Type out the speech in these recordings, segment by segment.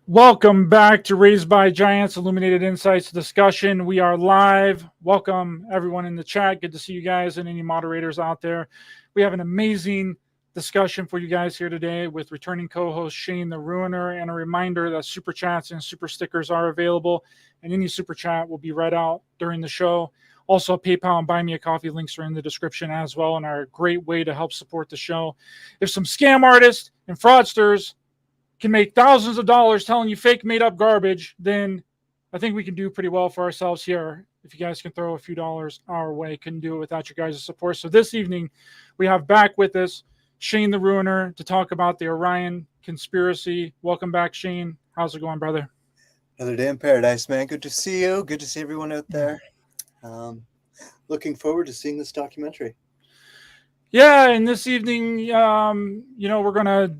Welcome back to Raised by Giants Illuminated Insights discussion. We are live. Welcome everyone in the chat. Good to see you guys and any moderators out there. We have an amazing discussion for you guys here today with returning co-host Shane the Ruiner, and a reminder that super chats and super stickers are available, and any super chat will be read out during the show. Also, PayPal and Buy Me a Coffee links are in the description as well, and are a great way to help support the show. If some scam artists and fraudsters can make thousands of dollars telling you fake made up garbage, then I think we can do pretty well for ourselves here. If you guys can throw a few dollars our way, couldn't do it without your guys' support. So this evening, we have back with us Shane the Ruiner to talk about the Orion Conspiracy. Welcome back, Shane. How's it going, brother? Another day in paradise, man. Good to see you. Good to see everyone out there. Looking forward to seeing this documentary. Yeah, and this evening, we're going to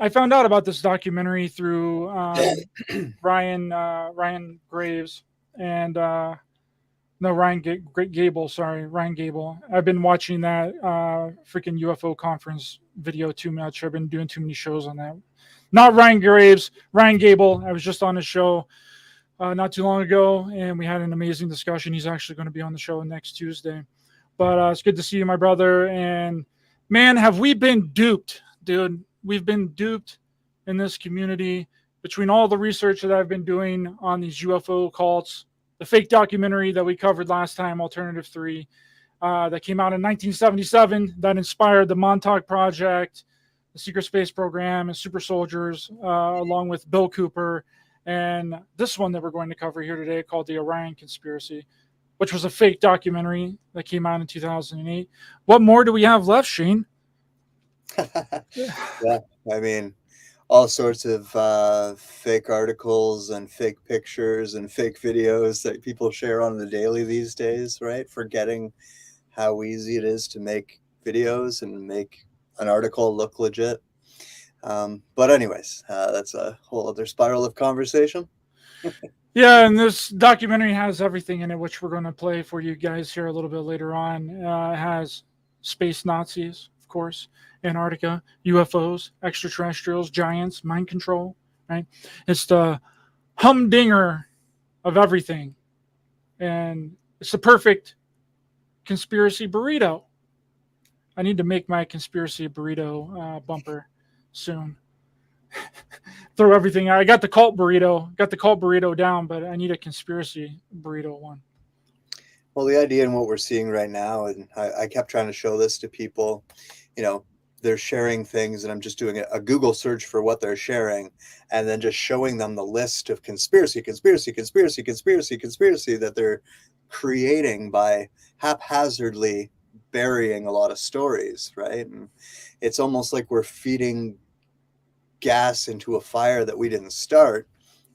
I found out about this documentary through Ryan Graves and Ryan Gable. Sorry, Ryan Gable. I've been watching that freaking UFO conference video too much. I've been doing too many shows on that. Not Ryan Graves, Ryan Gable. I was just on his show not too long ago, and we had an amazing discussion. He's actually going to be on the show next Tuesday. But it's good to see you, my brother. And man, have we been duped, dude. We've been duped in this community between all the research that I've been doing on these UFO cults, the fake documentary that we covered last time, Alternative 3, that came out in 1977, that inspired the Montauk Project, the Secret Space Program, and Super Soldiers, along with Bill Cooper, and this one that we're going to cover here today called the Orion Conspiracy, which was a fake documentary that came out in 2008. What more do we have left, Shane? Yeah, I mean, all sorts of fake articles and fake pictures and fake videos that people share on the daily these days, right? Forgetting how easy it is to make videos and make an article look legit. But anyways, that's a whole other spiral of conversation. Yeah, and this documentary has everything in it, which we're going to play for you guys here a little bit later on. It has space Nazis, of course, Antarctica, UFOs, extraterrestrials, giants, mind control, right? It's the humdinger of everything. And it's the perfect conspiracy burrito. I need to make my conspiracy burrito bumper soon. Throw everything out. I got the cult burrito down, but I need a conspiracy burrito one. Well, the idea and what we're seeing right now, and I kept trying to show this to people, they're sharing things, and I'm just doing a Google search for what they're sharing, and then just showing them the list of conspiracy that they're creating by haphazardly burying a lot of stories, right? And it's almost like we're feeding gas into a fire that we didn't start,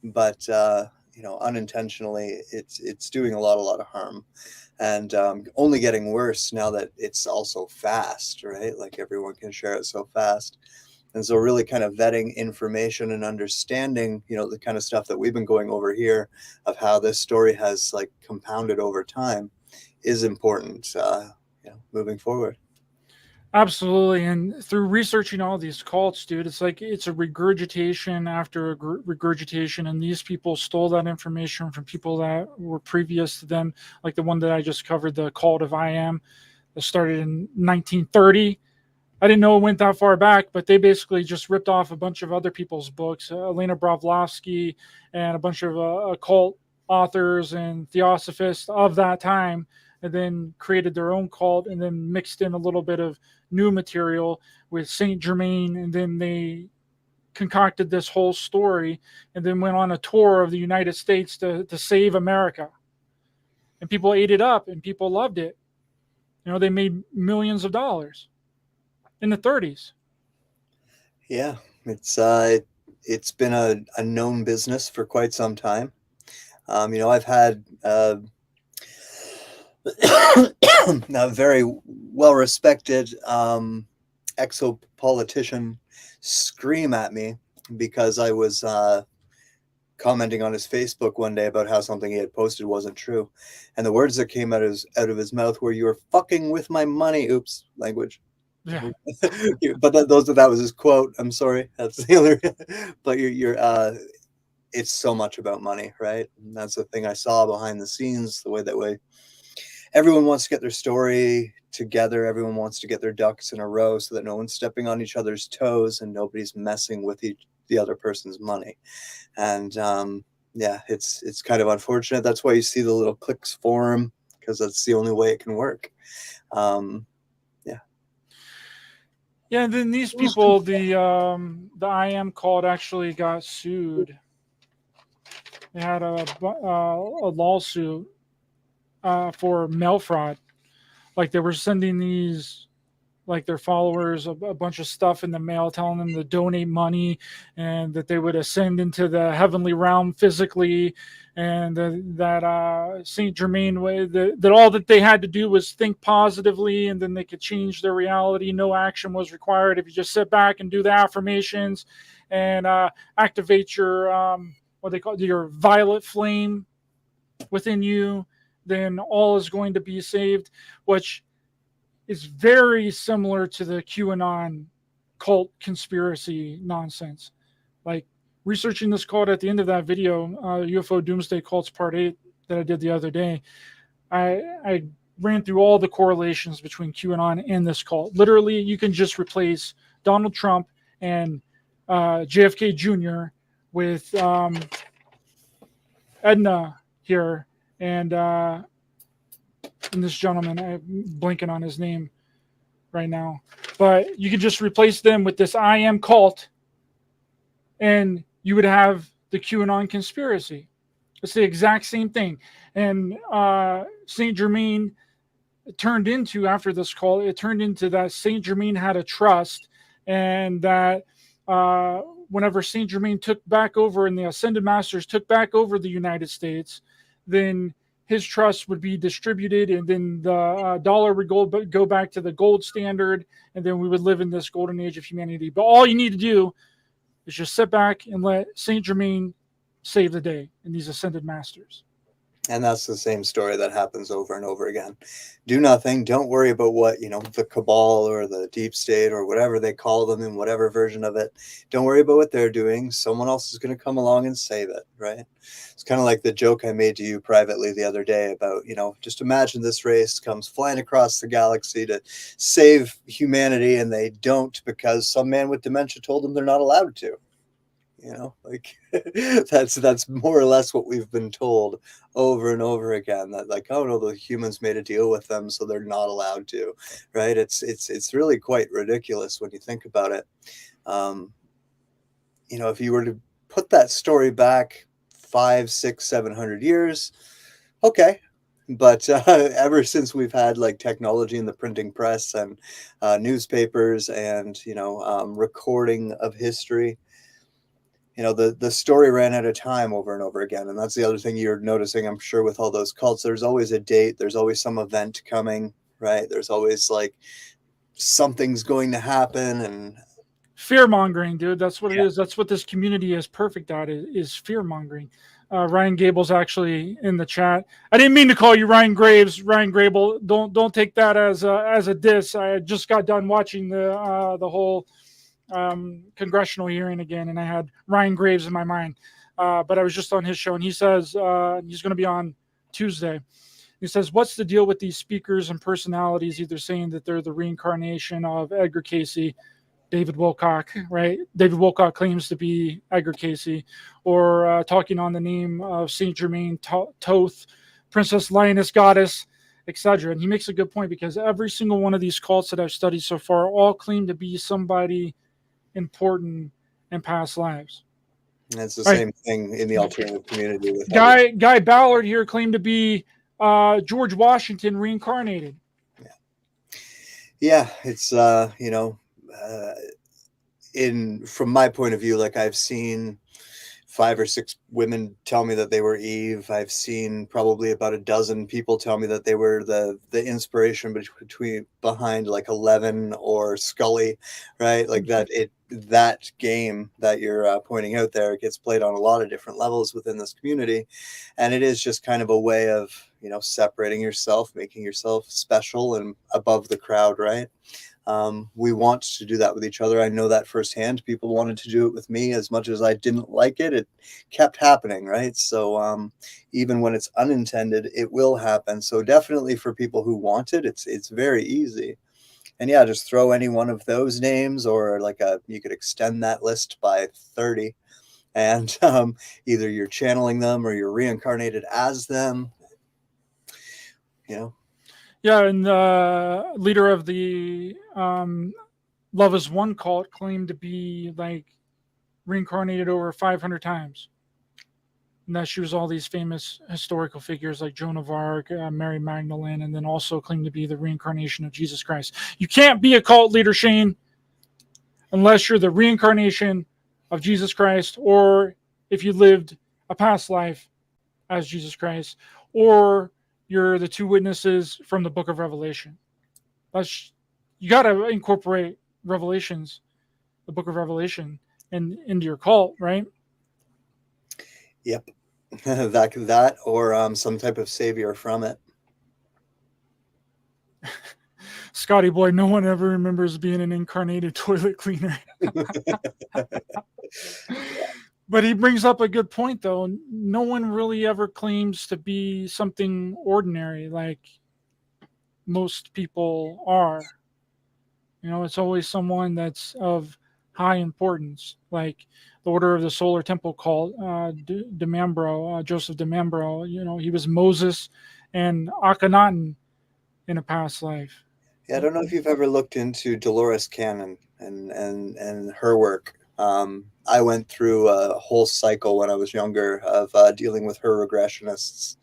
but unintentionally, it's doing a lot of harm. And only getting worse now that it's also fast, right? Like everyone can share it so fast. And so really kind of vetting information and understanding, the kind of stuff that we've been going over here of how this story has like compounded over time is important, moving forward. Absolutely. And through researching all these cults, dude, it's like it's a regurgitation after regurgitation. And these people stole that information from people that were previous to them, like the one that I just covered, the cult of I Am, that started in 1930. I didn't know it went that far back, but they basically just ripped off a bunch of other people's books, Elena Blavatsky and a bunch of occult authors and theosophists of that time, and then created their own cult, and then mixed in a little bit of new material with Saint Germain, and then they concocted this whole story, and then went on a tour of the United States to save America. And people ate it up, and people loved it. They made millions of dollars in the 30s. Yeah, it's been a known business for quite some time. I've had a very well-respected exo-politician scream at me because I was commenting on his Facebook one day about how something he had posted wasn't true, and the words that came out of his mouth were, "You're fucking with my money." Oops, language. Yeah. But that was his quote. I'm sorry, that's the other. But you're it's so much about money, right? And that's the thing I saw behind the scenes, the way everyone wants to get their story together. Everyone wants to get their ducks in a row so that no one's stepping on each other's toes and nobody's messing with the other person's money. And yeah, it's kind of unfortunate. That's why you see the little clicks form, because that's the only way it can work. Yeah, and then these people, the I am called actually got sued. They had a lawsuit for mail fraud. Like they were sending these, like their followers, a bunch of stuff in the mail, telling them to donate money, and that they would ascend into the heavenly realm physically, and that Saint Germain, that all that they had to do was think positively, and then they could change their reality. No action was required if you just sit back and do the affirmations, and activate your what they call your violet flame within you, then all is going to be saved, which is very similar to the QAnon cult conspiracy nonsense. Like researching this cult at the end of that video, UFO Doomsday Cults Part 8 that I did the other day, I ran through all the correlations between QAnon and this cult. Literally, you can just replace Donald Trump and JFK Jr. with Edna here and this gentleman. I'm blanking on his name right now, but you could just replace them with this I am cult, and you would have the QAnon conspiracy. It's the exact same thing. And Saint Germain turned into, after this cult, it turned into that Saint Germain had a trust, and that whenever Saint Germain took back over and the Ascended Masters took back over the United States, then his trust would be distributed, and then the dollar would go back to the gold standard, and then we would live in this golden age of humanity. But all you need to do is just sit back and let Saint Germain save the day in these Ascended Masters. And that's the same story that happens over and over again. Do nothing. Don't worry about what, the cabal or the deep state or whatever they call them in whatever version of it. Don't worry about what they're doing. Someone else is going to come along and save it, right? It's kind of like the joke I made to you privately the other day about, just imagine this race comes flying across the galaxy to save humanity, and they don't because some man with dementia told them they're not allowed to. That's more or less what we've been told over and over again, that like, oh no, the humans made a deal with them, so they're not allowed to, right? It's really quite ridiculous when you think about it. If you were to put that story back 500, 600, 700 years, okay. But ever since we've had like technology in the printing press and newspapers and, recording of history, the story ran out of time over and over again. And that's the other thing you're noticing, I'm sure, with all those cults. There's always a date. There's always some event coming, right? There's always like something's going to happen. And fear mongering, dude. That's what it is. That's what this community is perfect at, is fear mongering. Ryan Gable's actually in the chat. I didn't mean to call you Ryan Graves, Ryan Grable. Don't take that as a diss. I just got done watching the whole congressional hearing again, and I had Ryan Graves in my mind, but I was just on his show, and he says he's going to be on Tuesday. He says, what's the deal with these speakers and personalities either saying that they're the reincarnation of Edgar Cayce, David Wilcock, right? David Wilcock claims to be Edgar Cayce, or talking on the name of Saint Germain, Thoth, Princess Lioness Goddess, etc. And he makes a good point, because every single one of these cults that I've studied so far all claim to be somebody important in past lives. And it's the same thing in the alternative community. With Guy Ballard here claimed to be George Washington reincarnated. Yeah, it's from my point of view, like I've seen 5 or 6 women tell me that they were Eve. I've seen probably about a dozen people tell me that they were the inspiration behind like 11 or Scully, right? Like that game that you're pointing out there gets played on a lot of different levels within this community, and it is just kind of a way of separating yourself, making yourself special and above the crowd, right? We want to do that with each other. I know that firsthand. People wanted to do it with me. As much as I didn't like it, it kept happening, right? So even when it's unintended, it will happen. So definitely for people who want it, it's very easy. And yeah, just throw any one of those names, or like you could extend that list by 30, and either you're channeling them or you're reincarnated as them. You know. Yeah, and the leader of the Love Is One cult claimed to be like reincarnated over 500 times. And that she was all these famous historical figures like Joan of Arc, Mary Magdalene, and then also claimed to be the reincarnation of Jesus Christ. You can't be a cult leader, Shane, unless you're the reincarnation of Jesus Christ, or if you lived a past life as Jesus Christ, or you're the two witnesses from the book of Revelation. You got to incorporate Revelations, the book of Revelation, into your cult, right? Yep. that or some type of savior from it. Scotty boy, no one ever remembers being an incarnated toilet cleaner. But he brings up a good point, though. No one really ever claims to be something ordinary like most people are. You know, it's always someone that's of high importance, like the Order of the Solar Temple cult, DeMambro, Joseph DeMambro. You know, he was Moses and Akhenaten in a past life. Yeah, I don't know if you've ever looked into Dolores Cannon and her work. I went through a whole cycle when I was younger of dealing with her regressionists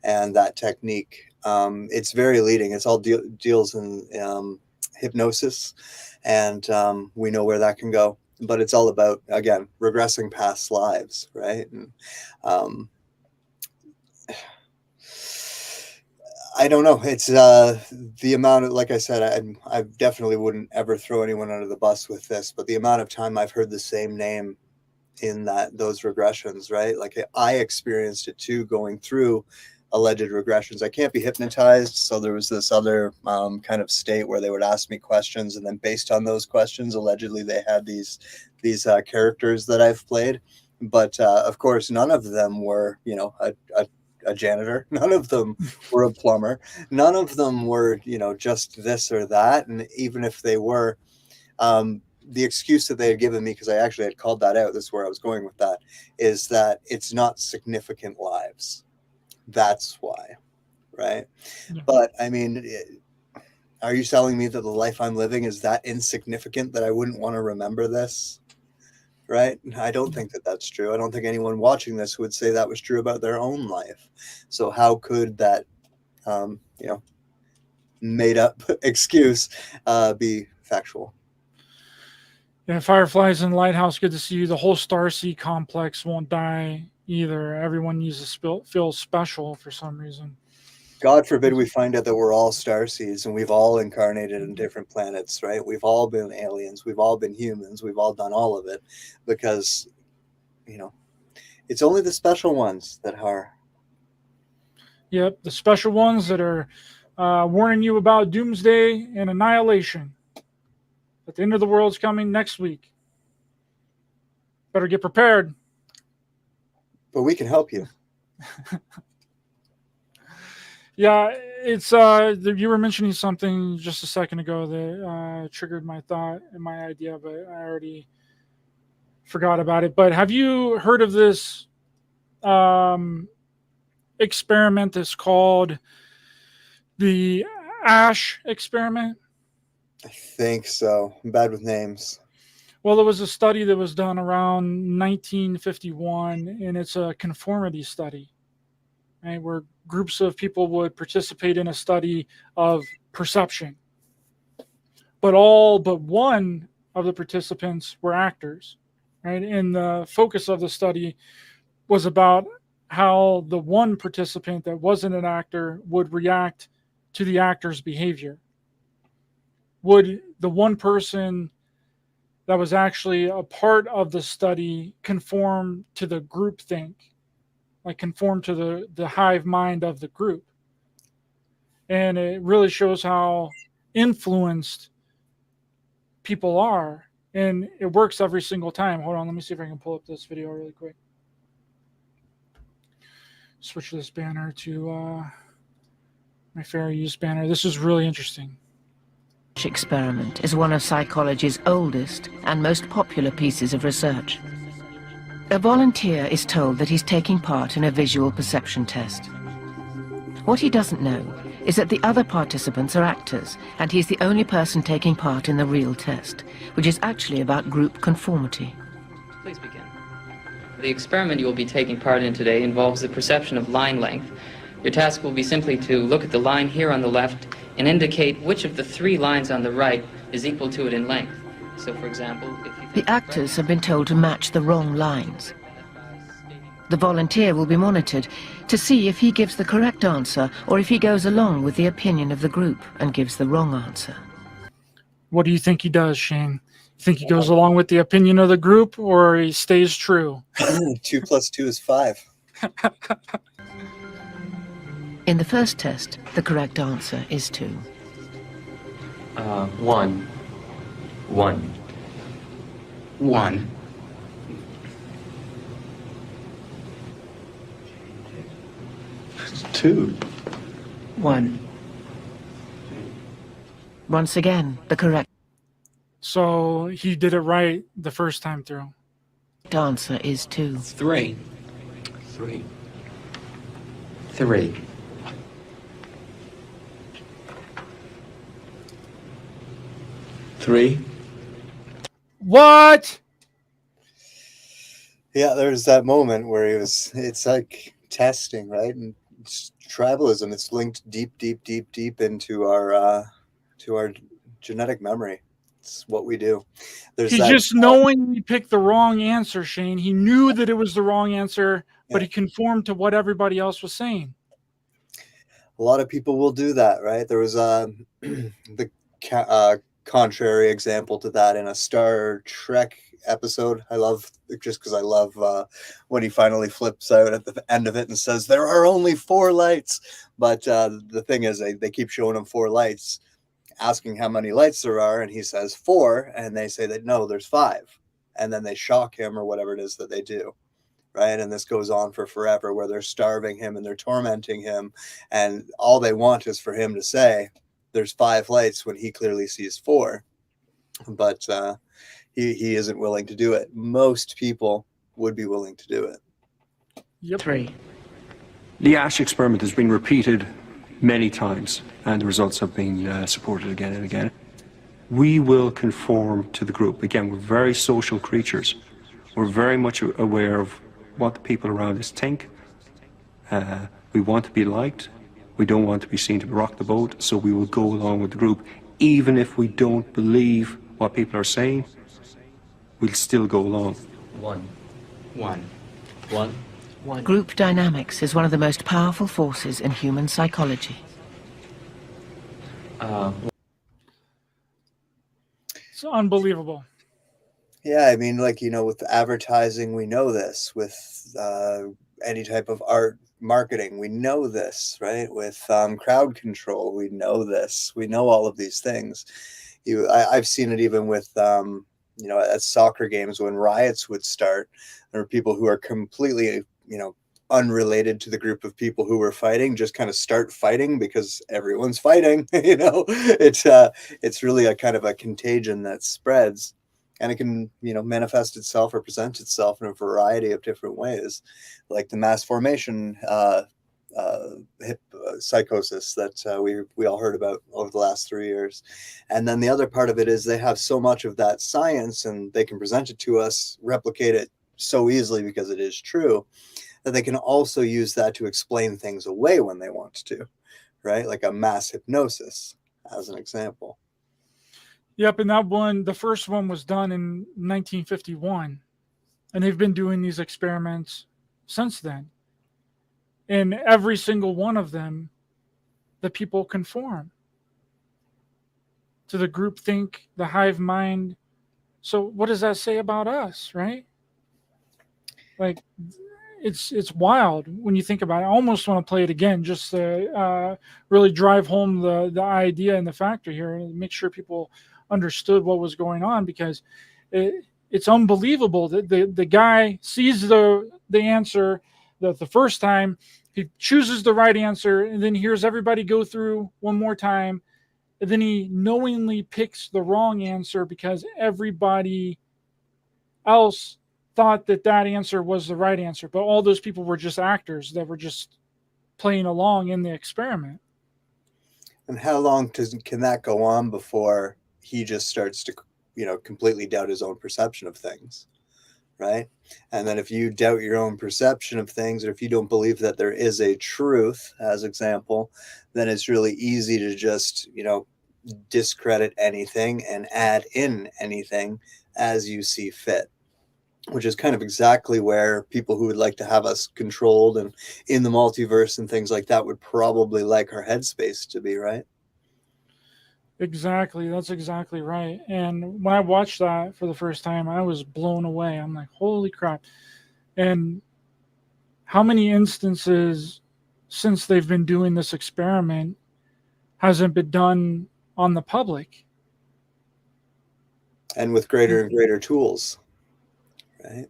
and that technique. It's very leading. It's all deals in hypnosis, and we know where that can go. But it's all about, again, regressing past lives, right? And I don't know. It's the amount of, like I said, I definitely wouldn't ever throw anyone under the bus with this, but the amount of time I've heard the same name in those regressions, right? Like I experienced it too, going through alleged regressions. I can't be hypnotized, so there was this other kind of state where they would ask me questions, and then based on those questions, allegedly they had these characters that I've played, but of course none of them were, you know, a janitor. None of them were a plumber. None of them were, you know, just this or that. And even if they were, the excuse that they had given me, because I actually had called that out, this is where I was going with that, is that it's not significant lives. That's why, right? Yeah. But I mean, are you telling me that the life I'm living is that insignificant that I wouldn't want to remember this? Right? I don't think that that's true. I don't think anyone watching this would say that was true about their own life. So how could that, you know, made up excuse be factual? Yeah, Fireflies in the Lighthouse, good to see you. The whole Starseed complex won't die either. Everyone needs to feel special for some reason. God forbid we find out that we're all starseeds and we've all incarnated in different planets, right? We've all been aliens. We've all been humans. We've all done all of it, because, you know, it's only the special ones that are. Yep, the special ones that are warning you about doomsday and annihilation. That the end of the world's coming next week. Better get prepared. But we can help you. Yeah, it's you were mentioning something just a second ago that triggered my thought and my idea, but I already forgot about it. But have you heard of this experiment that's called the asch experiment? I think so. I'm bad with names. Well, it was a study that was done around 1951, and it's a conformity study, right, where groups of people would participate in a study of perception. But all but one of the participants were actors, right? And the focus of the study was about how the one participant that wasn't an actor would react to the actor's behavior. Would the one person that was actually a part of the study conform to the group think, like conform to the hive mind of the group? And it really shows how influenced people are, and it works every single time. Hold on, let me see if I can pull up this video really quick. Switch this banner to my fair use banner. This is really interesting. Experiment is one of psychology's oldest and most popular pieces of research. A volunteer is told that he's taking part in a visual perception test. What he doesn't know is that the other participants are actors, and he's the only person taking part in the real test, which is actually about group conformity. Please begin. The experiment you will be taking part in today involves the perception of line length. Your task will be simply to look at the line here on the left and indicate which of the 3 lines on the right is equal to it in length. So, for example, if you think The actors have been told to match the wrong lines. The volunteer will be monitored to see if he gives the correct answer or if he goes along with the opinion of the group and gives the wrong answer. What do you think he does, Shane? You think he goes along with the opinion of the group, or he stays true? 2 + 2 is 5. In the first test, the correct answer is 2. 1. 1. 1. 2. 1. Once again, the correct So he did it right the first time through. answer is 2. 3. 3. 3. 3. What? Yeah, there's that moment where it's like testing, right? And it's tribalism. It's linked deep into our genetic memory. It's what we do. There's He that, just knowing he picked the wrong answer, Shane. He knew that it was the wrong answer, but he conformed to what everybody else was saying. a lot of people will do that, right? There was the contrary example to that in a Star Trek episode. I love, just because I love when he finally flips out at the end of it and says there are only 4 lights. But the thing is, they keep showing him 4 lights, asking how many lights there are, and he says 4, and they say that no, there's 5, and then they shock him or whatever it is that they do, right? And this goes on for forever, where they're starving him and they're tormenting him, and all they want is for him to say there's 5 lights when he clearly sees 4. But he isn't willing to do it. Most people would be willing to do it. Yep. 3. The asch experiment has been repeated many times, and the results have been supported again and again. We will conform to the group. Again, we're very social creatures. We're very much aware of what the people around us think. We want to be liked. We don't want to be seen to rock the boat, so we will go along with the group. Even if we don't believe what people are saying, we'll still go along. 1. 1. 1. 1. Group dynamics is one of the most powerful forces in human psychology. It's unbelievable. Yeah, I mean, like, with advertising, we know this. With any type of art marketing, we know this, right? With crowd control, we know this. We know all of these things. I've seen it even with, at soccer games when riots would start. There were people who are completely, unrelated to the group of people who were fighting, just kind of start fighting because everyone's fighting. It's really a kind of a contagion that spreads, and it can manifest itself or present itself in a variety of different ways, like the mass formation psychosis that we all heard about over the last 3 years. And then the other part of it is they have so much of that science, and they can present it to us, replicate it so easily because it is true, that they can also use that to explain things away when they want to, right? Like a mass hypnosis, as an example. Yep, and that one, the first one was done in 1951, and they've been doing these experiments since then. And every single one of them, the people conform to the groupthink, the hive mind. So what does that say about us, right? Like, it's wild when you think about it. I almost want to play it again just to really drive home the idea and the factor here, and make sure people understood what was going on, because it's unbelievable that the guy sees the answer the first time, he chooses the right answer, and then hears everybody go through one more time, and then he knowingly picks the wrong answer because everybody else thought that answer was the right answer, but all those people were just actors that were just playing along in the experiment. And how long can that go on before he just starts to, completely doubt his own perception of things, right? And then if you doubt your own perception of things, or if you don't believe that there is a truth, as example, then it's really easy to just, discredit anything and add in anything as you see fit, which is kind of exactly where people who would like to have us controlled and in the multiverse and things like that would probably like our headspace to be, right? Exactly. That's exactly right. And when I watched that for the first time, I was blown away. I'm like, holy crap. And how many instances since they've been doing this experiment hasn't been done on the public? And with greater and greater tools, right?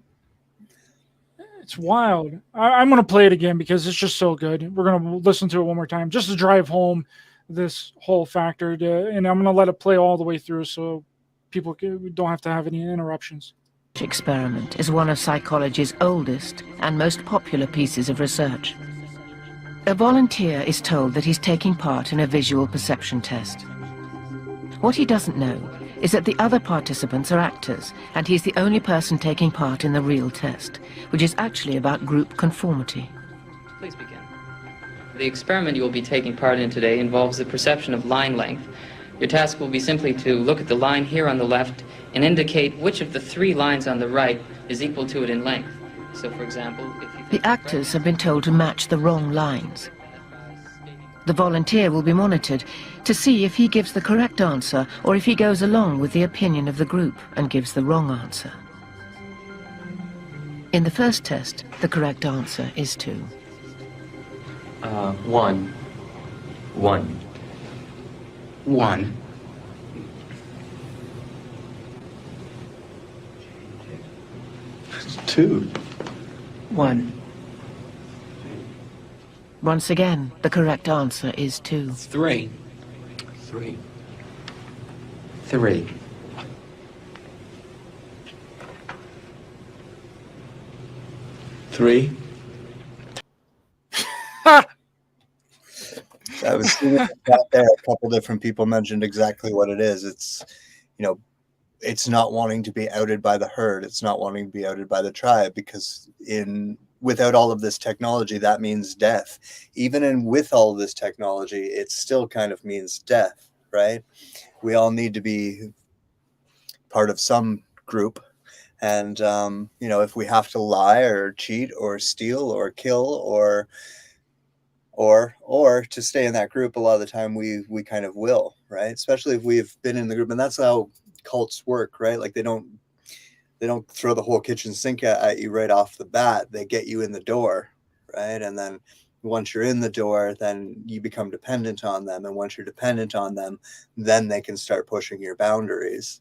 It's wild. I'm going to play it again because it's just so good. We're going to listen to it one more time just to drive home this whole factor, and I'm going to let it play all the way through so people don't have to have any interruptions. Experiment is one of psychology's oldest and most popular pieces of research. A volunteer is told that he's taking part in a visual perception test. What he doesn't know is that the other participants are actors, and he's the only person taking part in the real test, which is actually about group conformity. Please begin. The experiment you will be taking part in today involves the perception of line length. Your task will be simply to look at the line here on the left and indicate which of the 3 lines on the right is equal to it in length. So, for example, if you... The actors have been told to match the wrong lines. The volunteer will be monitored to see if he gives the correct answer or if he goes along with the opinion of the group and gives the wrong answer. In the first test, the correct answer is 2. 1. 1. 1. 2. 1. Once again, the correct answer is 2. 3. 3. 3. 3. I was seeing that there. A couple different people mentioned exactly what it is. It's, it's not wanting to be outed by the herd. It's not wanting to be outed by the tribe, because without all of this technology, that means death. Even with all of this technology, it still kind of means death, right? We all need to be part of some group. And, if we have to lie or cheat or steal or kill or to stay in that group, a lot of the time we kind of will, right? Especially if we've been in the group. And that's how cults work, right? Like they don't throw the whole kitchen sink at you right off the bat. They get you in the door, right? And then once you're in the door, then you become dependent on them. And once you're dependent on them, then they can start pushing your boundaries.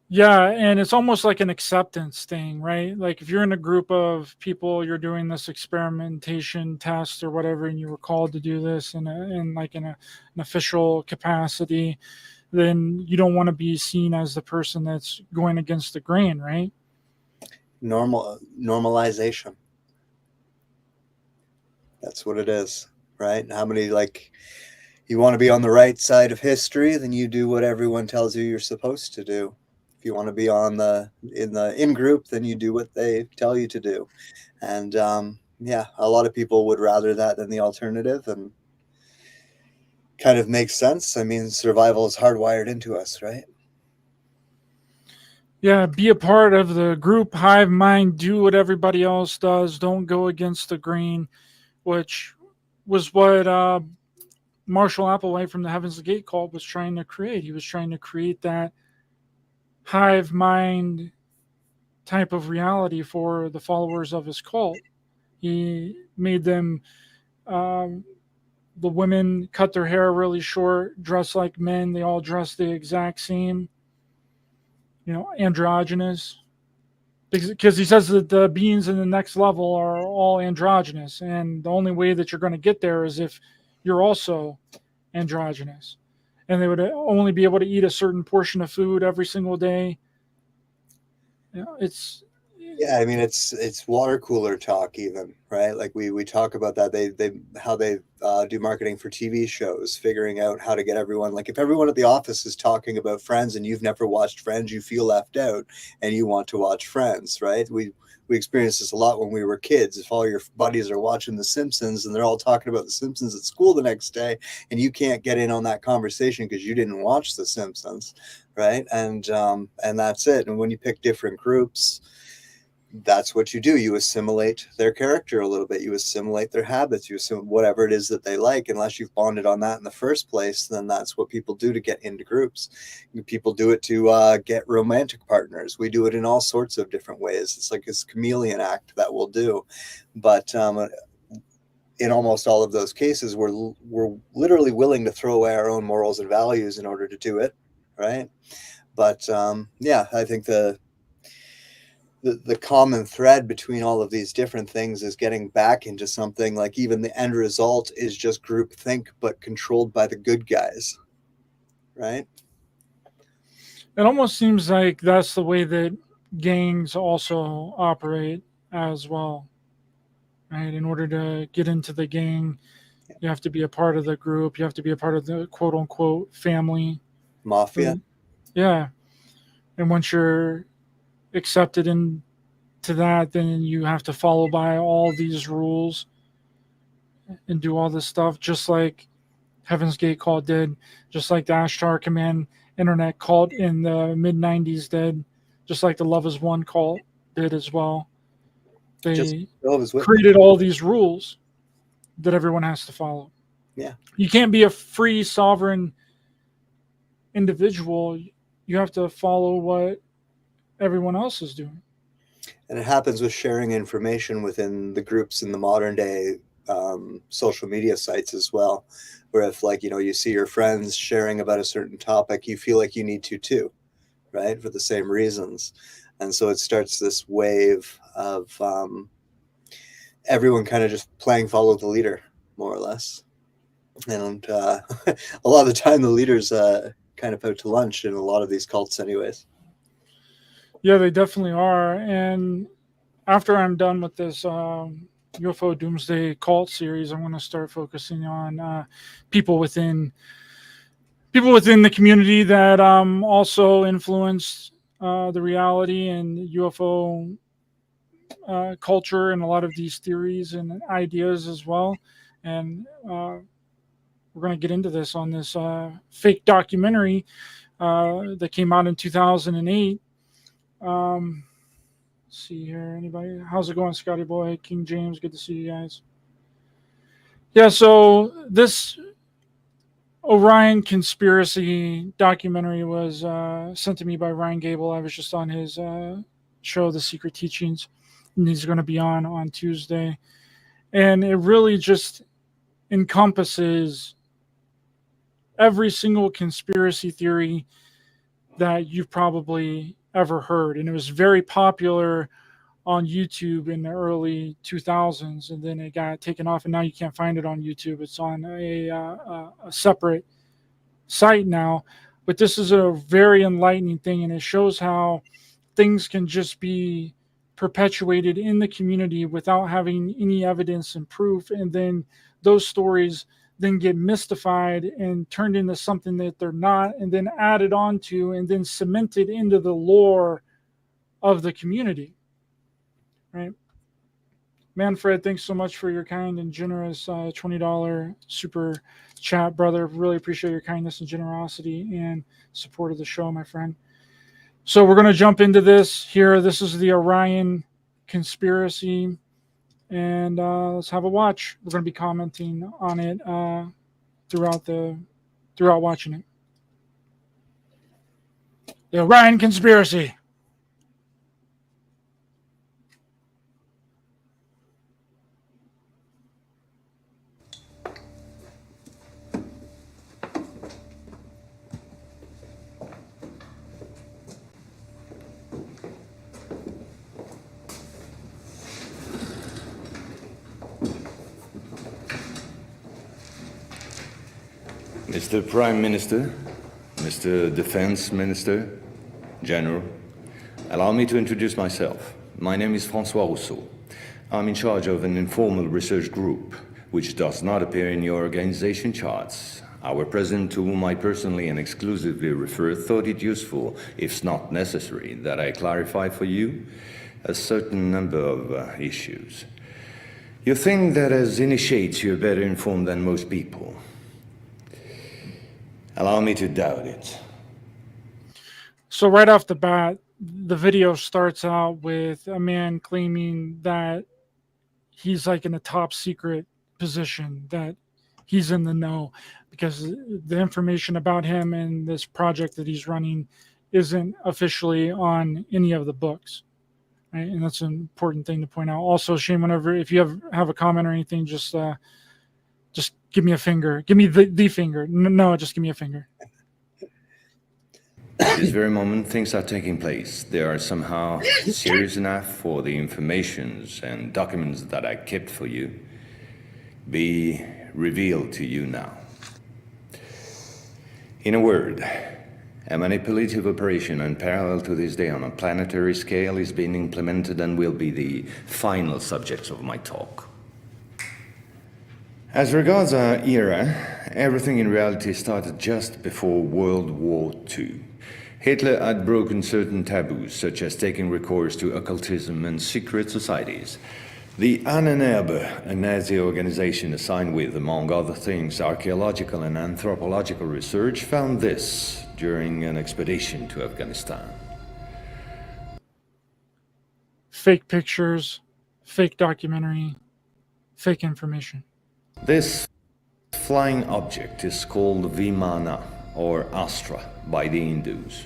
Yeah, and it's almost like an acceptance thing, right? Like if you're in a group of people, you're doing this experimentation test or whatever, and you were called to do this in an official capacity, then you don't want to be seen as the person that's going against the grain, right? Normalization. That's what it is, right? How many, you want to be on the right side of history, then you do what everyone tells you you're supposed to do. If you want to be in the in-group, then you do what they tell you to do. And a lot of people would rather that than the alternative, and kind of makes sense. I mean, survival is hardwired into us, right? Yeah, be a part of the group, hive mind, do what everybody else does, don't go against the grain, which was what Marshall Applewhite from the Heaven's Gate cult was trying to create. He was trying to create that hive mind type of reality for the followers of his cult. He made them the women cut their hair really short, dress like men. They all dress the exact same, androgynous. Because he says that the beings in the next level are all androgynous, and the only way that you're going to get there is if you're also androgynous. And they would only be able to eat a certain portion of food every single day. It's Yeah, I mean it's water cooler talk even, right? Like we talk about that. They how they do marketing for TV shows, figuring out how to get everyone. Like if everyone at the office is talking about Friends and you've never watched Friends, you feel left out and you want to watch Friends, right? We experienced this a lot when we were kids. If all your buddies are watching The Simpsons and they're all talking about The Simpsons at school the next day, and you can't get in on that conversation because you didn't watch The Simpsons, right? And that's it. And when you pick different groups, that's what you do. You assimilate their character a little bit. You assimilate their habits. You assimilate whatever it is that they like. Unless you've bonded on that in the first place, then that's what people do to get into groups. People do it to get romantic partners. We do it in all sorts of different ways. It's like this chameleon act that we'll do. But in almost all of those cases, we're literally willing to throw away our own morals and values in order to do it, right? But I think the common thread between all of these different things is getting back into something like even the end result is just groupthink, but controlled by the good guys, right? It almost seems like that's the way that gangs also operate as well, right? In order to get into the gang, you have to be a part of the group. You have to be a part of the quote unquote family. Mafia. Yeah. And once you're accepted into that, then you have to follow by all these rules and do all this stuff, just like Heaven's Gate cult did, just like the Ashtar Command internet cult in the mid 90s did, just like the Love is One cult did as well. They created all these rules that everyone has to follow. Yeah. You can't be a free sovereign individual. You have to follow what everyone else is doing. And it happens with sharing information within the groups in the modern day social media sites as well, where if you see your friends sharing about a certain topic, you feel like you need to too, right? For the same reasons. And so it starts this wave of everyone kind of just playing follow the leader, more or less. And a lot of the time the leader's kind of out to lunch in a lot of these cults anyways. Yeah, they definitely are. And after I'm done with this UFO Doomsday Cult series, I'm going to start focusing on people within the community that also influence the reality and UFO culture and a lot of these theories and ideas as well. And we're going to get into this on this fake documentary that came out in 2008. Let's see here. Anybody? How's it going, Scotty Boy? King James, good to see you guys. Yeah, so this Orion Conspiracy documentary was sent to me by Ryan Gable. I was just on his show, The Secret Teachings, and he's going to be on Tuesday. And it really just encompasses every single conspiracy theory that you've probably ever heard. And it was very popular on YouTube in the early 2000s, and then it got taken off, and now you can't find it on YouTube. It's on a separate site now. But this is a very enlightening thing, and it shows how things can just be perpetuated in the community without having any evidence and proof, and then those stories then get mystified and turned into something that they're not, and then added on to and then cemented into the lore of the community. Right. Manfred, thanks so much for your kind and generous $20 super chat, brother. Really appreciate your kindness and generosity and support of the show, my friend. So we're going to jump into this here. This is the Orion Conspiracy, and let's have a watch. We're going to be commenting on it throughout watching it. The Orion Conspiracy. Mr. Prime Minister, Mr. Defense Minister, General, allow me to introduce myself. My name is François Rousseau. I'm in charge of an informal research group, which does not appear in your organization charts. Our president, to whom I personally and exclusively refer, thought it useful, if not necessary, that I clarify for you a certain number of issues. You think that as initiates you're better informed than most people. Allow me to doubt it. So right off the bat, the video starts out with a man claiming that he's like in a top secret position, that he's in the know, because the information about him and this project that he's running isn't officially on any of the books. Right? And that's an important thing to point out. Also, Shane, whenever, if you have a comment or anything, just give me a finger. Give me the finger. No, just give me a finger. At this very moment, things are taking place. They are somehow serious enough for the informations and documents that I kept for you be revealed to you now. In a word, a manipulative operation unparalleled to this day on a planetary scale is being implemented and will be the final subject of my talk. As regards our era, everything in reality started just before World War II. Hitler had broken certain taboos, such as taking recourse to occultism and secret societies. The Ahnenerbe, a Nazi organization assigned with, among other things, archaeological and anthropological research, found this during an expedition to Afghanistan. Fake pictures, fake documentary, fake information. This flying object is called Vimana, or Astra, by the Hindus.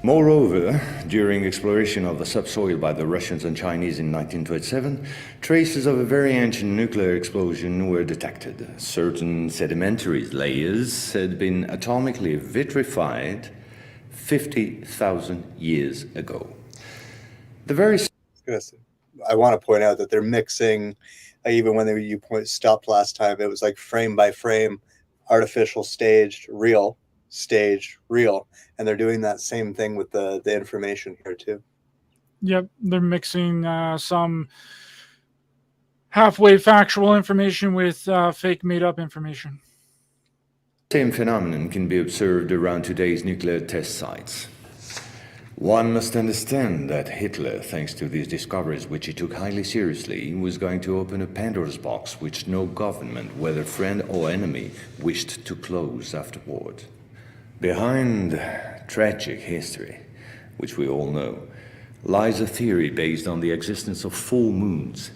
Moreover, during exploration of the subsoil by the Russians and Chinese in 1927, traces of a very ancient nuclear explosion were detected. Certain sedimentary layers had been atomically vitrified 50,000 years ago. The very... I want to point out that they're mixing, even when you stopped last time, it was like frame by frame, artificial staged, real, staged, real. And they're doing that same thing with the information here too. Yep, they're mixing some halfway factual information with fake made-up information. Same phenomenon can be observed around today's nuclear test sites. One must understand that Hitler, thanks to these discoveries which he took highly seriously, was going to open a Pandora's box which no government, whether friend or enemy, wished to close afterward. Behind tragic history, which we all know, lies a theory based on the existence of full moons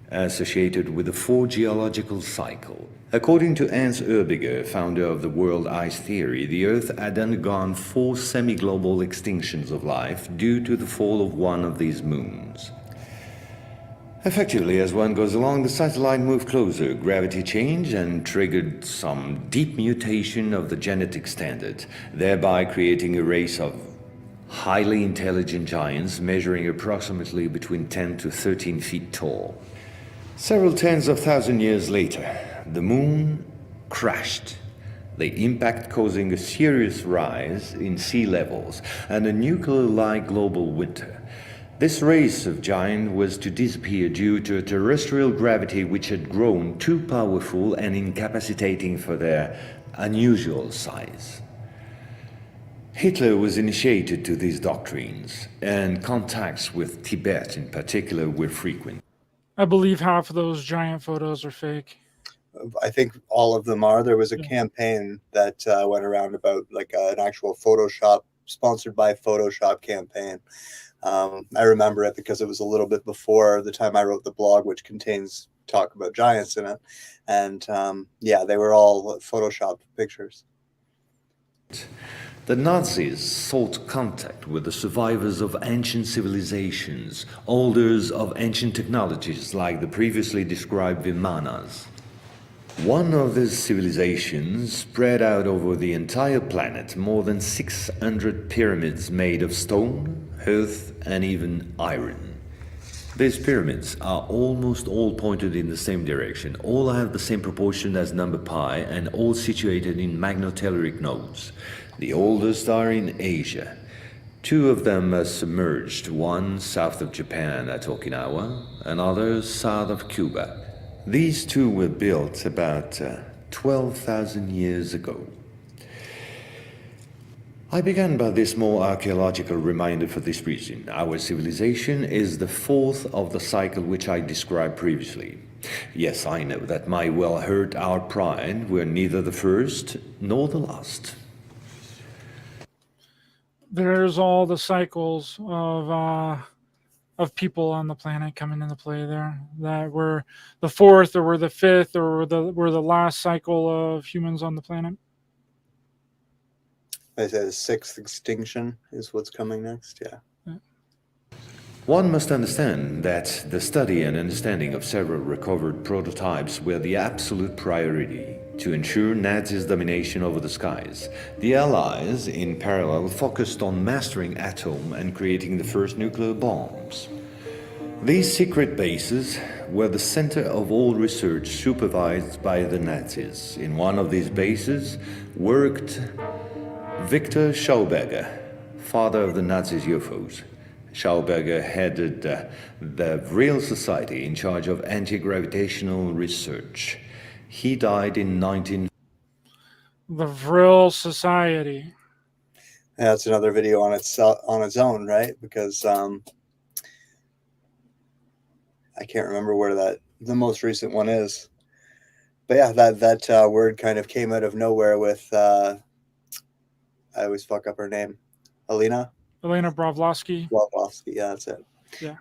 associated with the four geological cycle. According to Hans Erbiger, founder of the world ice theory, the Earth had undergone 4 semi-global extinctions of life due to the fall of one of these moons. Effectively, as one goes along, the satellite moved closer, gravity changed and triggered some deep mutation of the genetic standard, thereby creating a race of highly intelligent giants measuring approximately between 10 to 13 feet tall. Several tens of thousands of years later, the moon crashed, the impact causing a serious rise in sea levels and a nuclear-like global winter. This race of giants was to disappear due to a terrestrial gravity which had grown too powerful and incapacitating for their unusual size. Hitler was initiated to these doctrines, and contacts with Tibet in particular were frequent. I believe half of those giant photos are fake. I think all of them are. There was a campaign that went around about like an actual Photoshop, sponsored by Photoshop campaign. I remember it because it was a little bit before the time I wrote the blog, which contains talk about giants in it. And yeah, they were all Photoshop pictures. The Nazis sought contact with the survivors of ancient civilizations, holders of ancient technologies like the previously described Vimanas. One of these civilizations spread out over the entire planet more than 600 pyramids made of stone, earth, and even iron. These pyramids are almost all pointed in the same direction, all have the same proportion as number pi, and all situated in magnetotelluric nodes. The oldest are in Asia. Two of them are submerged, one south of Japan at Okinawa, another south of Cuba. These two were built about 12,000 years ago. I began by this more archaeological reminder for this reason. Our civilization is the fourth of the cycle which I described previously. Yes, I know that might well hurt our pride. We're neither the first nor the last. There's all the cycles of people on the planet coming into play there. That we're the fourth, or we're the fifth, or we're the last cycle of humans on the planet. I say the sixth extinction is what's coming next. Yeah. One must understand that the study and understanding of several recovered prototypes were the absolute priority to ensure Nazis' domination over the skies. The Allies, in parallel, focused on mastering atom and creating the first nuclear bombs. These secret bases were the center of all research supervised by the Nazis. In one of these bases worked Victor Schauberger, father of the Nazis' UFOs. Schauberger headed the Vril Society in charge of anti-gravitational research. He died in 19... The Vril Society. Yeah, that's another video on its own, right? Because I can't remember where the most recent one is. But yeah, that word kind of came out of nowhere with I always fuck up her name. Elena Blavatsky. Yeah, that's it. Yeah.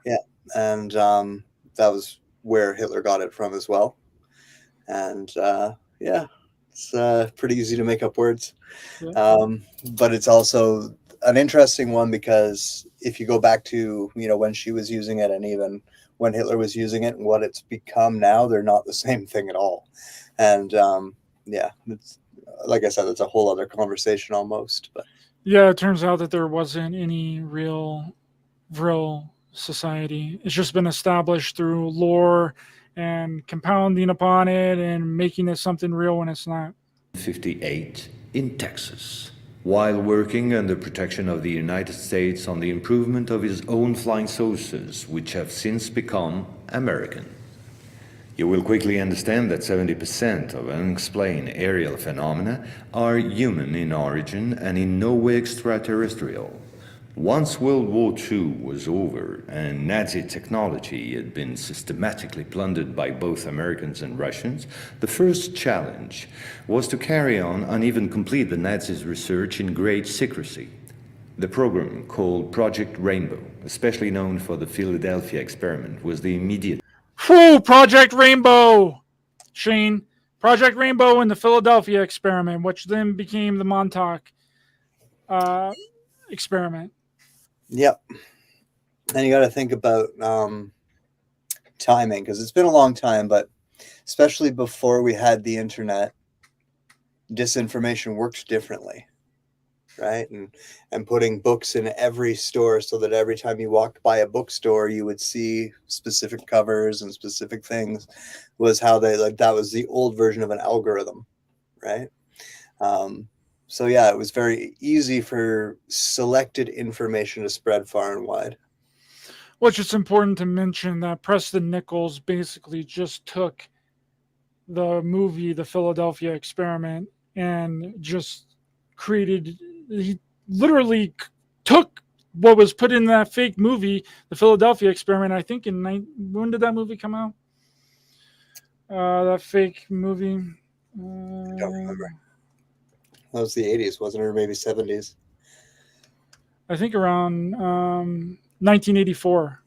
And that was where Hitler got it from as well. And yeah, it's pretty easy to make up words. Yeah. But it's also an interesting one because if you go back to, when she was using it and even when Hitler was using it and what it's become now, they're not the same thing at all. And yeah, it's, like I said, it's a whole other conversation almost. But yeah, it turns out that there wasn't any real Vril Society. It's just been established through lore and compounding upon it and making it something real when it's not. 1958 in Texas, while working under protection of the United States on the improvement of his own flying saucers, which have since become American. You will quickly understand that 70% of unexplained aerial phenomena are human in origin and in no way extraterrestrial. Once World War II was over and Nazi technology had been systematically plundered by both Americans and Russians, the first challenge was to carry on and even complete the Nazis' research in great secrecy. The program, called Project Rainbow, especially known for the Philadelphia experiment, was the immediate... Whew, Project Rainbow, Shane. Project Rainbow and the Philadelphia experiment, which then became the Montauk experiment. Yep. And you got to think about timing, because it's been a long time, but especially before we had the internet, disinformation worked differently, right? And putting books in every store so that every time you walked by a bookstore, you would see specific covers and specific things was how that was the old version of an algorithm, right? So yeah, it was very easy for selected information to spread far and wide. Which it's important to mention that Preston Nichols basically just took the movie, The Philadelphia Experiment, and just he literally took what was put in that fake movie, The Philadelphia Experiment, I think when did that movie come out? That fake movie. I don't remember. That was the 80s, wasn't it? Or maybe 70s. I think around 1984.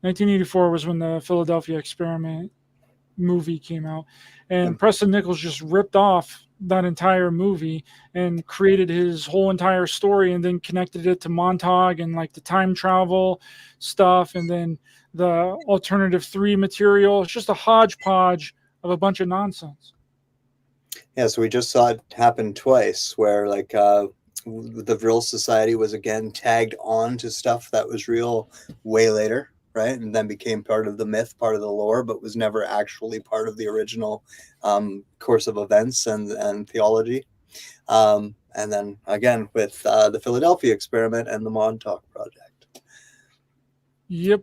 1984 was when the Philadelphia Experiment movie came out. And Preston Nichols just ripped off that entire movie and created his whole entire story and then connected it to Montauk and like the time travel stuff and then the alternative 3 material. It's just a hodgepodge of a bunch of nonsense. Yeah, so we just saw it happen twice where like the Vril Society was again tagged on to stuff that was real way later, right? And then became part of the myth, part of the lore, but was never actually part of the original course of events and theology. And then again with the Philadelphia experiment and the Montauk Project. Yep.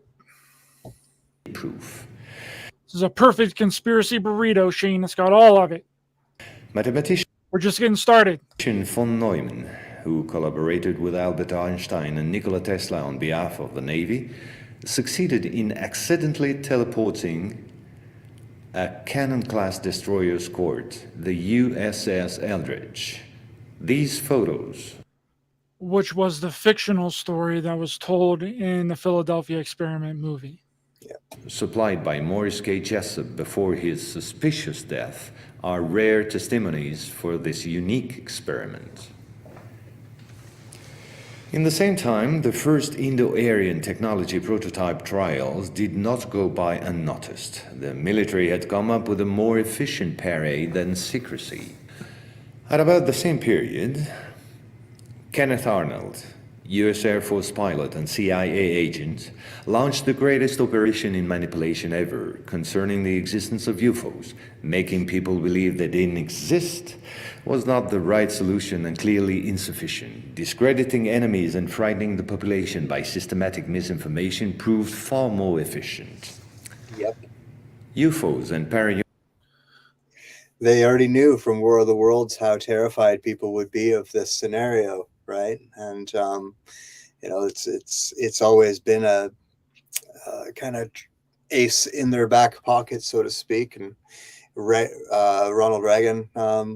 Proof. This is a perfect conspiracy burrito, Shane. It's got all of it. Mathematician We're just getting started. von Neumann, who collaborated with Albert Einstein and Nikola Tesla on behalf of the Navy, succeeded in accidentally teleporting a Cannon-class destroyer escort, the USS Eldridge. These photos, Which was the fictional story that was told in the Philadelphia experiment movie. supplied by Morris K. Jessup before his suspicious death, are rare testimonies for this unique experiment. In the same time, the first Indo-Aryan technology prototype trials did not go by unnoticed. The military had come up with a more efficient parade than secrecy. At about the same period, Kenneth Arnold, US Air Force pilot and CIA agent, launched the greatest operation in manipulation ever concerning the existence of UFOs. Making people believe they didn't exist was not the right solution and clearly insufficient. Discrediting enemies and frightening the population by systematic misinformation proved far more efficient. Yep. UFOs and They already knew from War of the Worlds how terrified people would be of this scenario, right? And it's always been a kind of ace in their back pocket, so to speak. And Ronald Reagan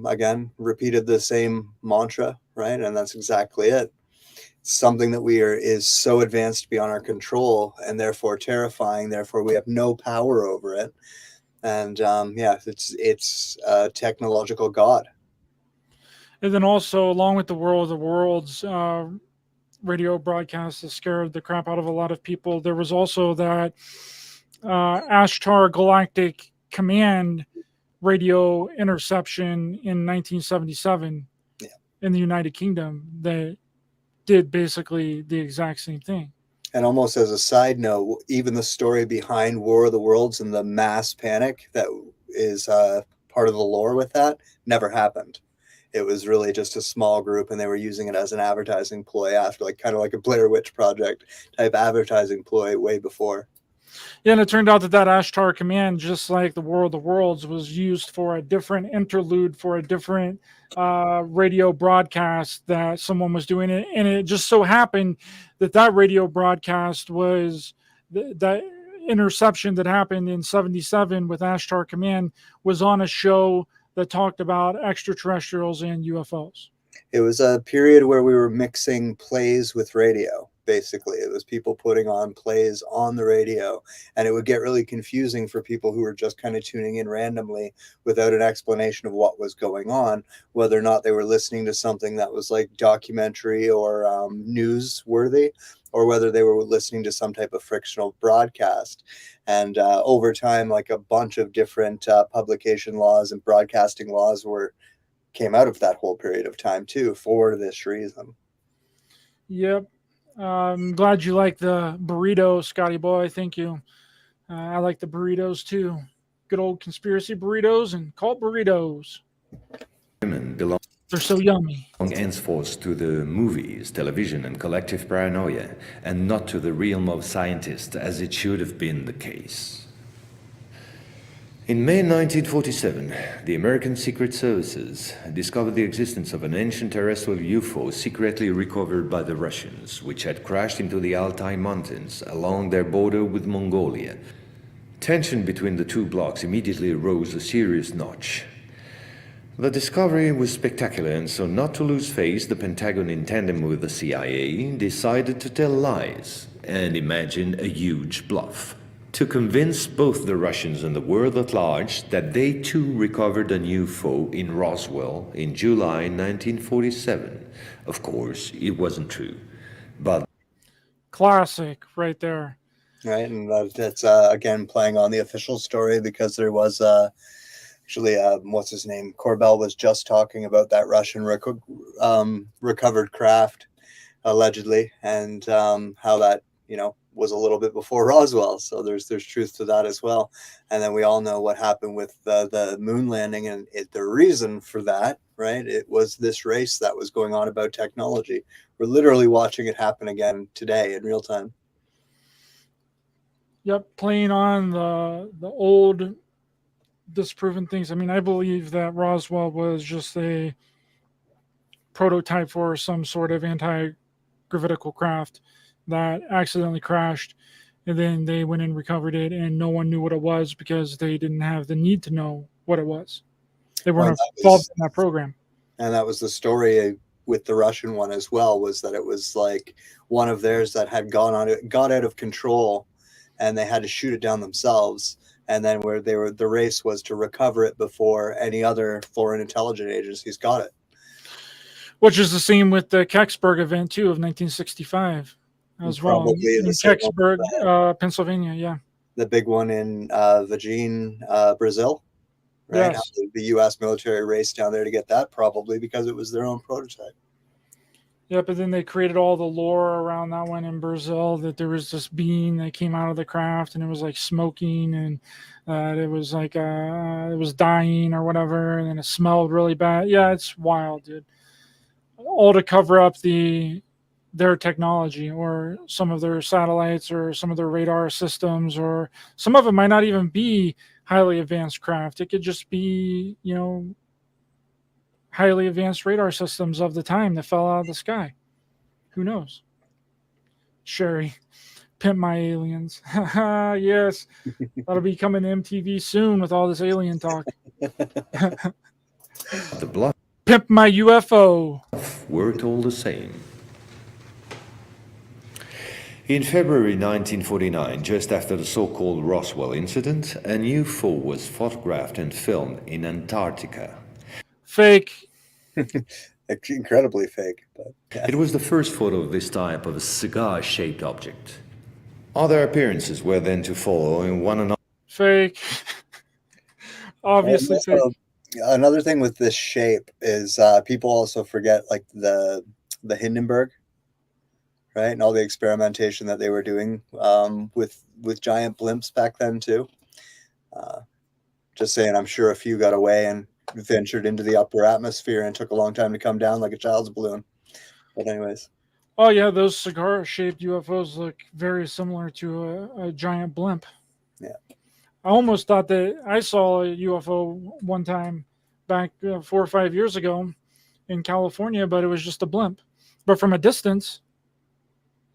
again repeated the same mantra, right? And that's exactly it. Something that is so advanced beyond our control and therefore terrifying. Therefore, we have no power over it. And it's a technological god. And then also, along with the War of the Worlds radio broadcast that scared the crap out of a lot of people, there was also that Ashtar Galactic Command radio interception in 1977 in the United Kingdom that did basically the exact same thing. And almost as a side note, even the story behind War of the Worlds and the mass panic that is part of the lore with that never happened. It was really just a small group, and they were using it as an advertising ploy after, kind of like a Blair Witch Project type advertising ploy way before. Yeah, and it turned out that Ashtar Command, just like the War of the Worlds, was used for a different interlude for a different radio broadcast that someone was doing it. And it just so happened that radio broadcast was that interception that happened in 77 with Ashtar Command was on a show that talked about extraterrestrials and UFOs. It was a period where we were mixing plays with radio. Basically, it was people putting on plays on the radio, and it would get really confusing for people who were just kind of tuning in randomly without an explanation of what was going on, whether or not they were listening to something that was like documentary or newsworthy, or whether they were listening to some type of fictional broadcast. And over time, like a bunch of different publication laws and broadcasting laws came out of that whole period of time too, for this reason. Yep. I'm glad you like the burrito, Scotty boy. Thank you. I like the burritos too. Good old conspiracy burritos and cult burritos. women belong They're so yummy. henceforth to the movies, television, and collective paranoia, and not to the realm of scientists, as it should have been the case. In May 1947, the American Secret Services discovered the existence of an ancient terrestrial UFO secretly recovered by the Russians, which had crashed into the Altai Mountains along their border with Mongolia. Tension between the two blocs immediately rose a serious notch. The discovery was spectacular, and so not to lose face, the Pentagon, in tandem with the CIA, decided to tell lies and imagine a huge bluff, to convince both the Russians and the world at large that they too recovered an UFO in Roswell in July 1947. Of course, it wasn't true, but... Classic right there. Right, and that's again playing on the official story, because there was actually what's his name, Corbell was just talking about that Russian recovered craft allegedly, and how that was a little bit before Roswell, so there's truth to that as well. And then we all know what happened with the moon landing, and the reason for that, right? It was this race that was going on about technology. We're literally watching it happen again today in real time. Yep, playing on the old disproven things. I mean, I believe that Roswell was just a prototype for some sort of anti-gravitical craft that accidentally crashed, and then they went and recovered it, and no one knew what it was because they didn't have the need to know what it was. They weren't involved in that program. And that was the story with the Russian one as well, was that it was like one of theirs that had got out of control, and they had to shoot it down themselves. And then the race was to recover it before any other foreign intelligence agencies got it. Which is the same with the Kecksburg event too of 1965 as well. In Kecksburg, Pennsylvania, yeah. The big one in Virgin, Brazil, right? Yes. The U.S. military raced down there to get that, probably because it was their own prototype. Yeah, but then they created all the lore around that one in Brazil, that there was this being that came out of the craft and it was like smoking, and it was like it was dying or whatever, and then it smelled really bad. Yeah, it's wild, dude. All to cover up their technology, or some of their satellites, or some of their radar systems, or some of it might not even be highly advanced craft. It could just be, highly advanced radar systems of the time that fell out of the sky. Who knows? Sherry, pimp my aliens. Yes, that'll be coming to MTV soon with all this alien talk. The bluff Pimp my UFO. worked all the same. In February 1949, just after the so-called Roswell incident, an UFO was photographed and filmed in Antarctica. Fake. Incredibly fake. But yeah. It was the first photo of this type of a cigar-shaped object. Other appearances were then to follow in one another. Fake. Obviously fake. Another thing with this shape is people also forget like the Hindenburg, right, and all the experimentation that they were doing with giant blimps back then too. Just saying, I'm sure a few got away and ventured into the upper atmosphere and took a long time to come down like a child's balloon. But anyways. Oh yeah, those cigar-shaped UFOs look very similar to a giant blimp. Yeah. I almost thought that I saw a UFO one time back 4 or 5 years ago in California, but it was just a blimp. But from a distance,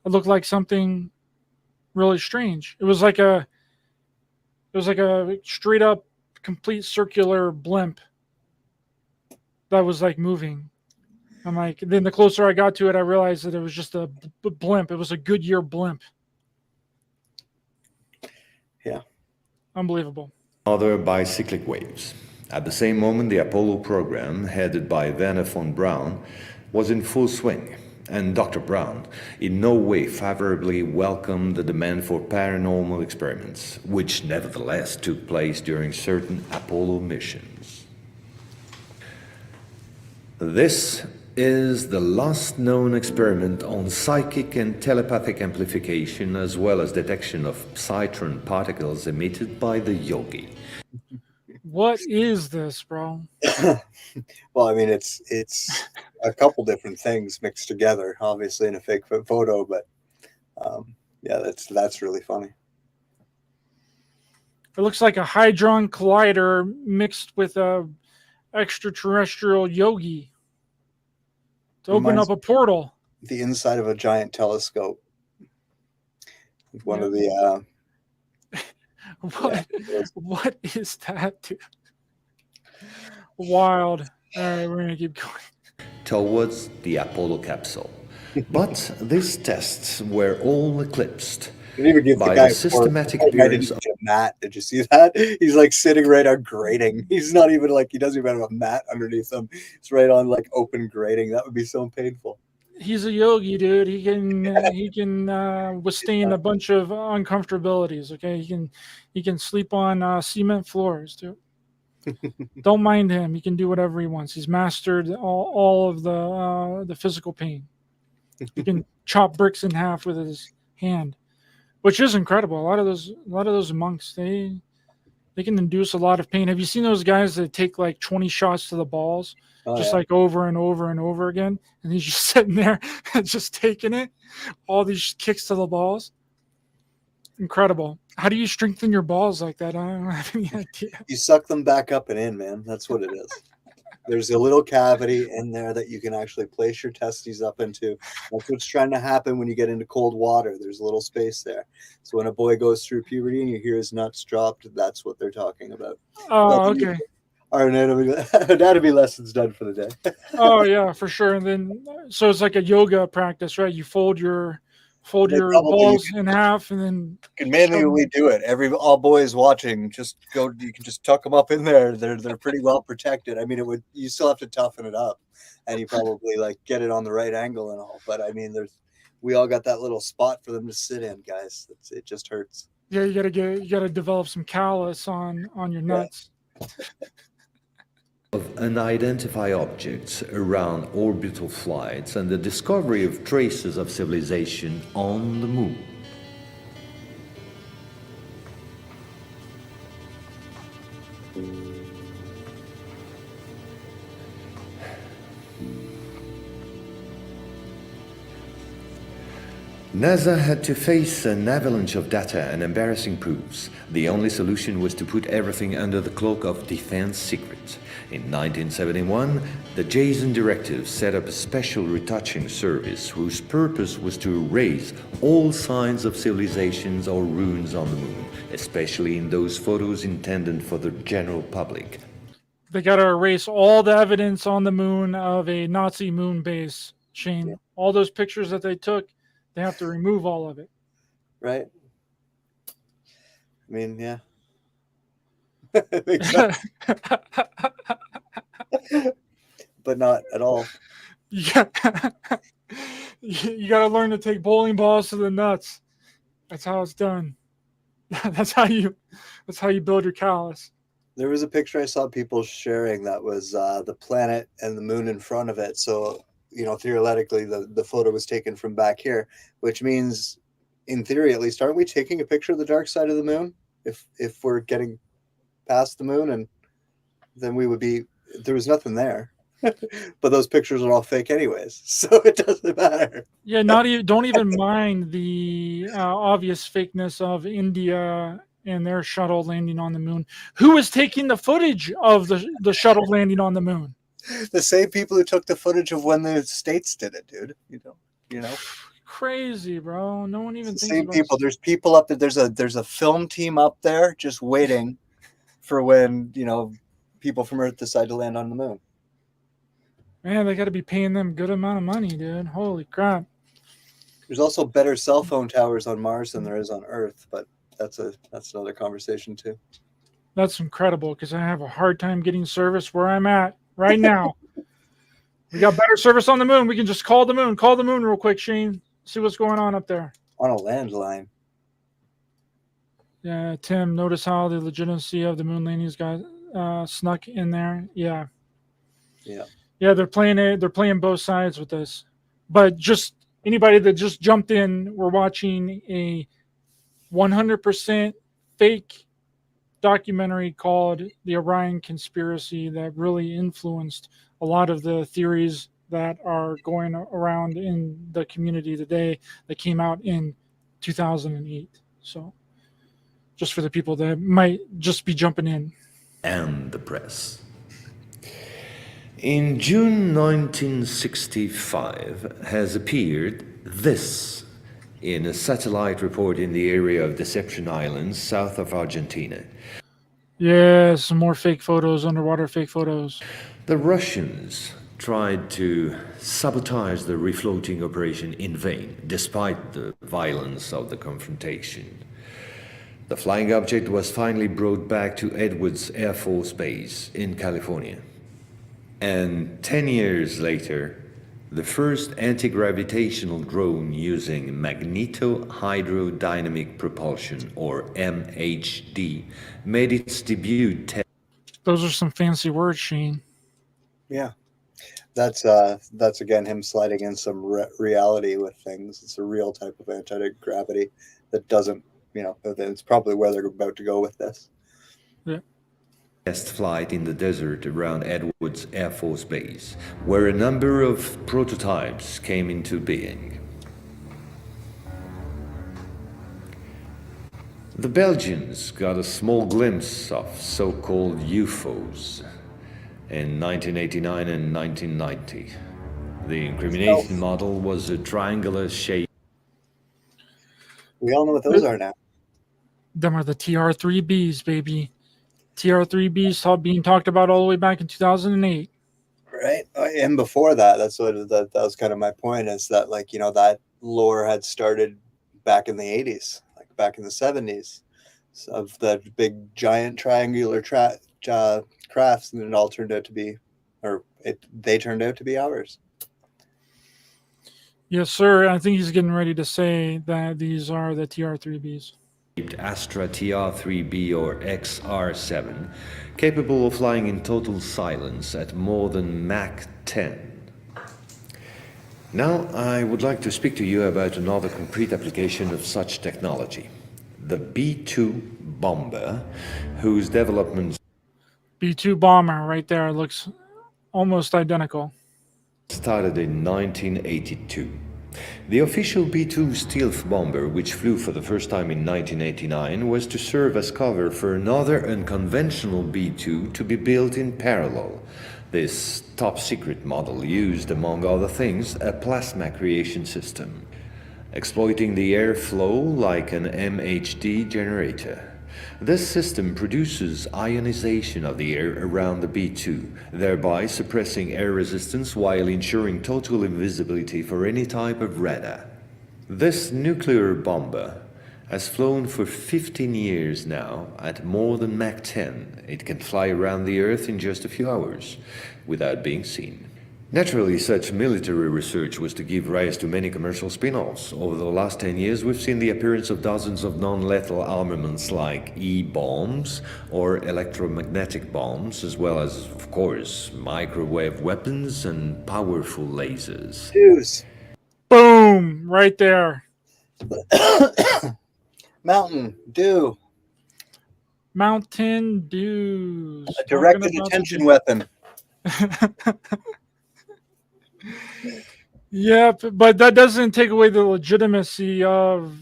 it looked like something really strange. It was like a straight up complete circular blimp that was like moving. I'm like, then the closer I got to it, I realized that it was just a blimp. It was a Goodyear blimp. Yeah. Unbelievable. Other bicyclic waves. At the same moment, the Apollo program, headed by Werner von Braun, was in full swing, and Dr. Braun in no way favorably welcomed the demand for paranormal experiments, which nevertheless took place during certain Apollo missions. This is the last known experiment on psychic and telepathic amplification, as well as detection of psytron particles emitted by the yogi. What is this, bro? Well, I mean, it's a couple different things mixed together, obviously in a fake photo, but yeah, that's really funny. It looks like a Hadron Collider mixed with a extraterrestrial yogi to open up a portal. The inside of a giant telescope. One of the what is that, dude? Wild. All right, we're gonna keep going. Towards the Apollo capsule. But these tests were all eclipsed by the systematic appearance of mat. Did you see that? He's like sitting right on grating. He's not even like, he doesn't even have a mat underneath him. It's right on like open grating. That would be so painful. He's a yogi, dude. He can withstand a bunch of uncomfortabilities. Okay, he can sleep on cement floors, dude. Don't mind him. He can do whatever he wants. He's mastered all of the physical pain. He can chop bricks in half with his hand. which is incredible. A lot of those monks, they can induce a lot of pain. Have you seen those guys that take like 20 shots to the balls, just yeah. like over and over and over again, and he's just sitting there and just taking it, all these kicks to the balls? Incredible. How do you strengthen your balls like that? I don't have any idea. You suck them back up and in, man. That's what it is. There's a little cavity in there that you can actually place your testes up into. That's what's trying to happen when you get into cold water. There's a little space there. So when a boy goes through puberty and you hear his nuts dropped, that's what they're talking about. Oh, okay. Our anatomy lessons done for the day. Oh yeah, for sure. And then so it's like a yoga practice, right? You fold your balls in half, and then You can manually do it. All boys watching, just go. You can just tuck them up in there. They're pretty well protected. I mean, you still have to toughen it up, and you probably like get it on the right angle and all. But I mean, we all got that little spot for them to sit in, guys. It just hurts. yeah, you gotta develop some callus on your nuts. Of unidentified objects around orbital flights and the discovery of traces of civilization on the moon. NASA had to face an avalanche of data and embarrassing proofs. The only solution was to put everything under the cloak of defense secret. In 1971, the Jason Directive set up a special retouching service whose purpose was to erase all signs of civilizations or ruins on the moon, especially in those photos intended for the general public. They gotta erase all the evidence on the moon of a Nazi moon base, Shane. Yeah. All those pictures that they took, they have to remove all of it. Right? I mean, yeah. But not at all. Yeah. You got to learn to take bowling balls to the nuts. That's how it's done. That's how you build your callus. There was a picture I saw people sharing that was the planet and the moon in front of it. So, theoretically, the photo was taken from back here, which means, in theory at least, aren't we taking a picture of the dark side of the moon? If we're getting past the moon, and then there was nothing there. But those pictures are all fake anyways, so it doesn't matter. Yeah, don't even mind the obvious fakeness of India and their shuttle landing on the moon. Who is taking the footage of the shuttle landing on the moon? The same people who took the footage of when the States did it, dude. You know. Crazy, bro. No one even It's the thinks same about people. There's people up there. There's a film team up there just waiting for when people from Earth decide to land on the moon. Man, they got to be paying them a good amount of money, dude. Holy crap. There's also better cell phone towers on Mars than there is on Earth, but that's another conversation too. That's incredible because I have a hard time getting service where I'm at right now. We got better service on the moon. We can just call the moon. Call the moon real quick, Shane. See what's going on up there. On a landline. Yeah, Tim, notice how the legitimacy of the moon landings got snuck in there. Yeah. Yeah. Yeah, they're playing both sides with this. But just anybody that just jumped in, we're watching a 100% fake documentary called The Orion Conspiracy that really influenced a lot of the theories that are going around in the community today that came out in 2008. So just for the people that might just be jumping in. And the press. In June 1965 has appeared this in a satellite report in the area of Deception Islands, south of Argentina. Yeah, some more fake photos, underwater fake photos. The Russians tried to sabotage the refloating operation in vain, despite the violence of the confrontation. The flying object was finally brought back to Edwards Air Force Base in California. And 10 years later, the first anti-gravitational drone using magnetohydrodynamic propulsion, or MHD, made its debut. Those are some fancy words, Shane. Yeah. That's again him sliding in some reality with things. It's a real type of anti-gravity that doesn't, it's probably where they're about to go with this. Yeah. Test flight in the desert around Edwards Air Force Base, where a number of prototypes came into being. The Belgians got a small glimpse of so-called UFOs in 1989 and 1990. The incrimination model was a triangular shape. We all know what those are now. Them are the TR3Bs, baby. TR3Bs being talked about all the way back in 2008. Right. And before that, that was kind of my point, is that, like, that lore had started back in the 80s, like back in the 70s, of the big giant triangular crafts, and it all turned out to be, they turned out to be ours. Yes, sir. I think he's getting ready to say that these are the TR3Bs. Astra TR3B or XR7, capable of flying in total silence at more than Mach 10. Now I would like to speak to you about another concrete application of such technology. The B-2 bomber, whose development B-2 bomber right there looks almost identical. started in 1982. The official B-2 stealth bomber, which flew for the first time in 1989, was to serve as cover for another unconventional B-2 to be built in parallel. This top-secret model used, among other things, a plasma creation system, exploiting the airflow like an MHD generator. This system produces ionization of the air around the B-2, thereby suppressing air resistance while ensuring total invisibility for any type of radar. This nuclear bomber has flown for 15 years now at more than Mach 10. It can fly around the Earth in just a few hours without being seen. Naturally, such military research was to give rise to many commercial spin-offs. Over the last 10 years, we've seen the appearance of dozens of non-lethal armaments like E-bombs or electromagnetic bombs, as well as, of course, microwave weapons and powerful lasers. Deuce. Boom! Right there. Mountain Dew. Mountain Dews. A directed attention weapon. Yep, but that doesn't take away the legitimacy of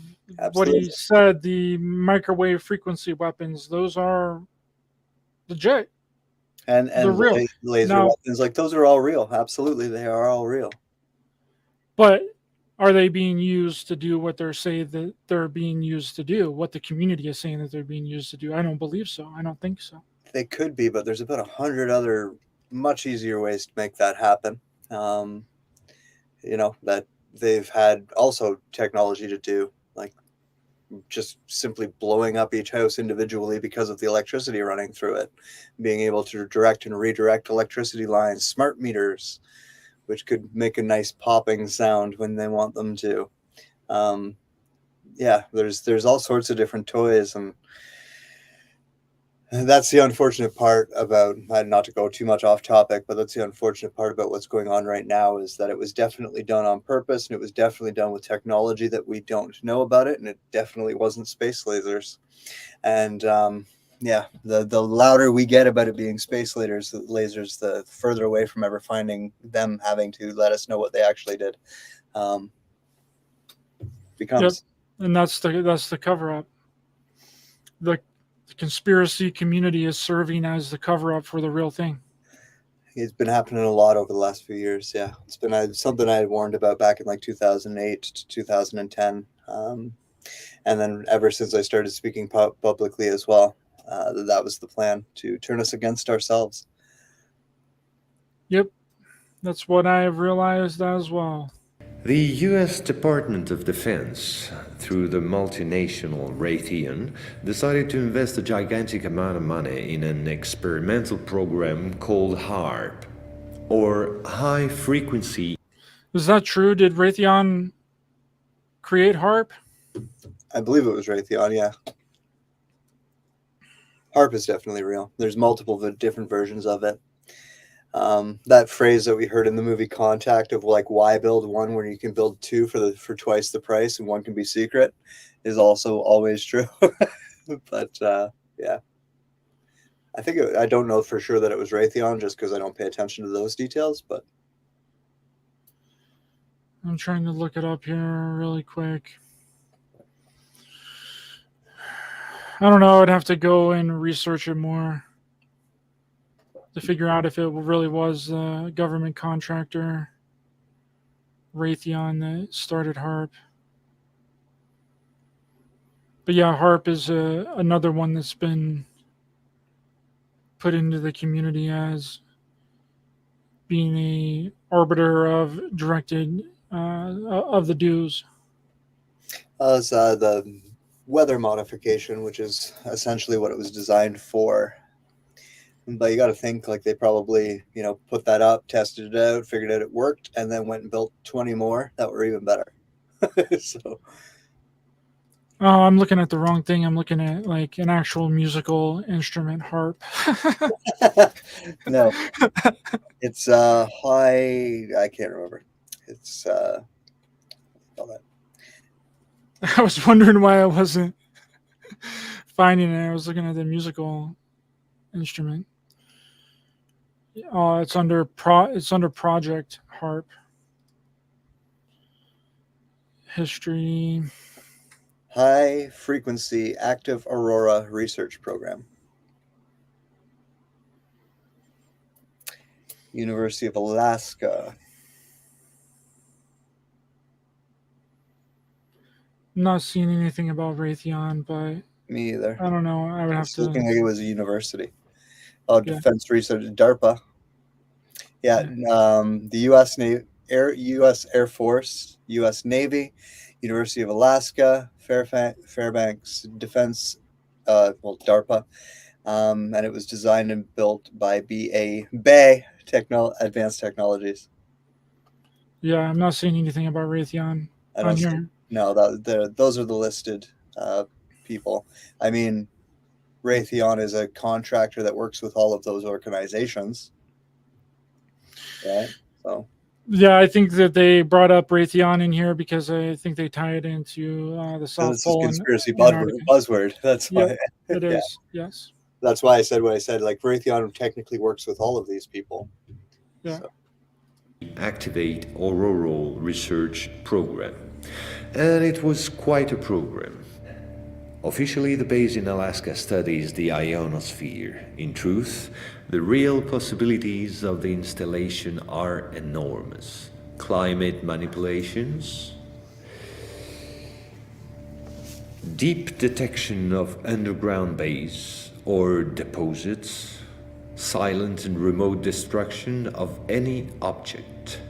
what he said. The microwave frequency weapons, those are legit. And they're real. Laser weapons, like, those are all real. Absolutely, they are all real. But are they being used to do what they're saying that they're being used to do? What the community is saying that they're being used to do? I don't believe so. I don't think so. They could be, but there's about 100 other much easier ways to make that happen. That they've had also technology to do, like just simply blowing up each house individually because of the electricity running through it, being able to direct and redirect electricity lines, smart meters, which could make a nice popping sound when they want them to. There's all sorts of different toys, and that's the unfortunate part about, not to go too much off topic, but that's the unfortunate part about what's going on right now, is that it was definitely done on purpose, and it was definitely done with technology that we don't know about it, and it definitely wasn't space lasers. And the louder we get about it being space lasers, the further away from ever finding them having to let us know what they actually did becomes. Yep. And that's the cover up. The conspiracy community is serving as the cover up for the real thing. It's been happening a lot over the last few years. Yeah, it's been something I had warned about back in like 2008 to 2010, and then ever since I started speaking publicly as well, that was the plan, to turn us against ourselves. Yep, that's what I have realized as well. The U.S. Department of Defense, through the multinational Raytheon, decided to invest a gigantic amount of money in an experimental program called Harp, or High Frequency. Is that true? Did Raytheon create Harp? I believe it was Raytheon, yeah. Harp is definitely real. There's multiple different versions of it. That phrase that we heard in the movie Contact of like, why build one when you can build two for twice the price and one can be secret, is also always true. But yeah, I don't know for sure that it was Raytheon just because I don't pay attention to those details, but I'm trying to look it up here really quick. I don't know. I'd have to go and research it more to figure out if it really was a government contractor, Raytheon, that started Harp. But yeah, Harp is another one that's been put into the community as being a arbiter of directed of the dues. as the weather modification, which is essentially what it was designed for. But you got to think like they probably, put that up, tested it out, figured out it worked, and then went and built 20 more that were even better. So Oh, I'm looking at the wrong thing. I'm looking at like an actual musical instrument, harp. no, it's high. I can't remember. It's all that. I was wondering why I wasn't finding it. I was looking at the musical instrument. Oh, it's under Project Harp. History. High frequency active aurora research program. University of Alaska. I'm not seeing anything about Raytheon, but Me either. I don't know. I would have It's to. looking like it was a university. Oh, Yeah. Defense Research, DARPA. Yeah, the U.S. U.S. Air Force, U.S. Navy, University of Alaska, Fairbanks Defense, DARPA, and it was designed and built by BA Advanced Technologies. Yeah, I'm not seeing anything about Raytheon on here. No, those are the listed people. I mean, Raytheon is a contractor that works with all of those organizations. Right. So Yeah, I think that they brought up Raytheon in here because I think they tie it into the South this Pole. is conspiracy Antarctica. buzzword. That's why. It is. Yes. That's why I said what I said. Like Raytheon technically works with all of these people. Yeah. So. Activate Auroral Research Program. And it was quite a program. Officially, the base in Alaska studies the ionosphere. In truth, the real possibilities of the installation are enormous. Climate manipulations, deep detection of underground base or deposits, silent and remote destruction of any object,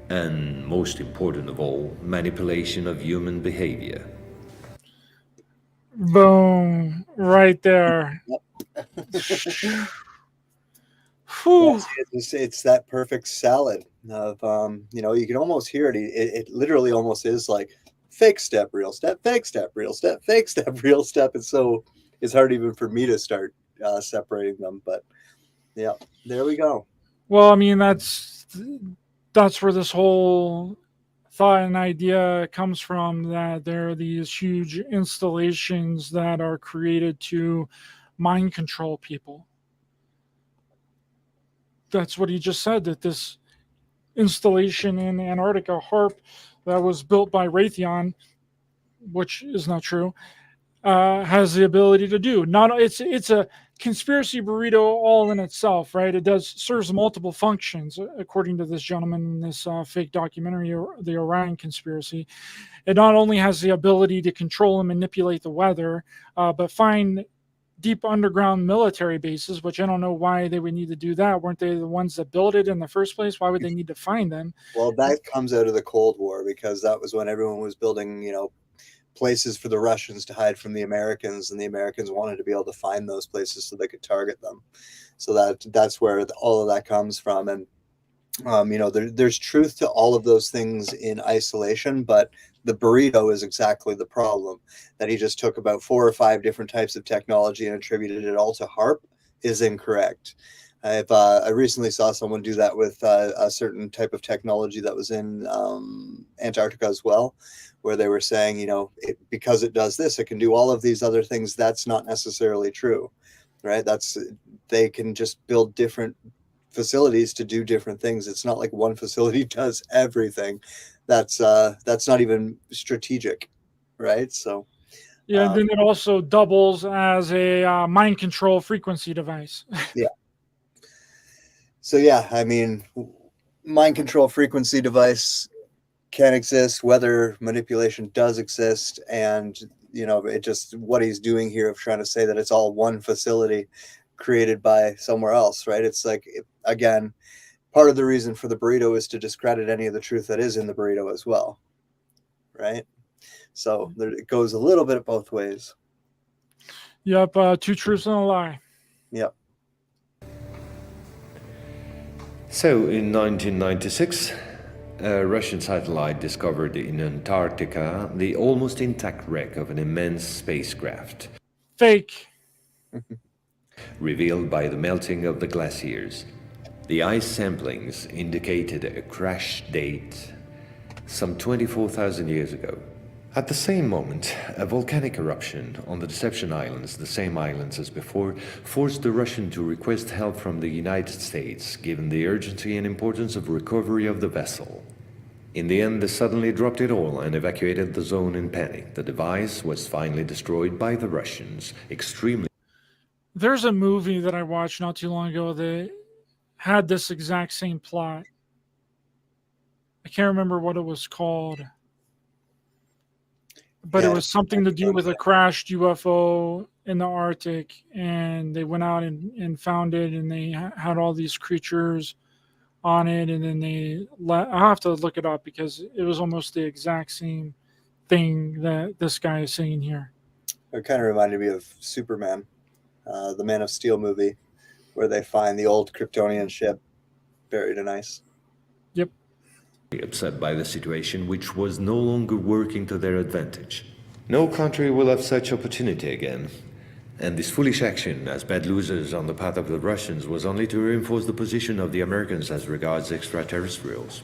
and most important of all, manipulation of human behavior. Boom! Right there. Whew. It's that perfect salad of you can almost hear it. It literally almost is like fake step, real step, fake step, real step, fake step, real step. And so it's hard even for me to start separating them. But yeah, there we go. Well, I mean that's where this whole thought and idea comes from, that there are these huge installations that are created to mind control people. That's what he just said, that this installation in Antarctica, Harp, that was built by Raytheon, which is not true, has the ability to do. It's a conspiracy burrito all in itself, right? It serves multiple functions, according to this gentleman in this fake documentary, the Orion Conspiracy. It not only has the ability to control and manipulate the weather, but find deep underground military bases, which I don't know why they would need to do that. Weren't they the ones that built it in the first place? Why would they need to find them? Well, that comes out of the Cold War, because that was when everyone was building, places for the Russians to hide from the Americans, and the Americans wanted to be able to find those places so they could target them. So that's where all of that comes from. And there's truth to all of those things in isolation, but the burrito is exactly the problem. That he just took about 4 or 5 different types of technology and attributed it all to Harp is incorrect. I recently saw someone do that with a certain type of technology that was in Antarctica as well, where they were saying, because it does this, it can do all of these other things. That's not necessarily true, right? They can just build different facilities to do different things. It's not like one facility does everything. That's not even strategic, right? So Yeah, and then it also doubles as a mind control frequency device. yeah. So yeah, I mean, mind control frequency device can exist, weather manipulation does exist, and it just what he's doing here of trying to say that it's all one facility created by somewhere else, right? It's like, again, part of the reason for the burrito is to discredit any of the truth that is in the burrito as well, right? So it goes a little bit both ways. Yep, two truths and a lie. Yep. So, in 1996, a Russian satellite discovered in Antarctica the almost intact wreck of an immense spacecraft, Fake. revealed by the melting of the glaciers. The ice samplings indicated a crash date some 24,000 years ago. At the same moment, a volcanic eruption on the Deception Islands, the same islands as before, forced the Russian to request help from the United States, given the urgency and importance of recovery of the vessel. In the end, they suddenly dropped it all and evacuated the zone in panic. The device was finally destroyed by the Russians. Extremely. There's a movie that I watched not too long ago that had this exact same plot. I can't remember what it was called, but it was something to do with a crashed UFO in the Arctic, and they went out and found it, and they had all these creatures on it, and then I'll have to look it up because it was almost the exact same thing that this guy is saying here. It kind of reminded me of Superman, the Man of Steel movie, where they find the old Kryptonian ship buried in ice. Yep. Upset by the situation, which was no longer working to their advantage. No country will have such opportunity again. And this foolish action, as bad losers on the part of the Russians, was only to reinforce the position of the Americans as regards extraterrestrials.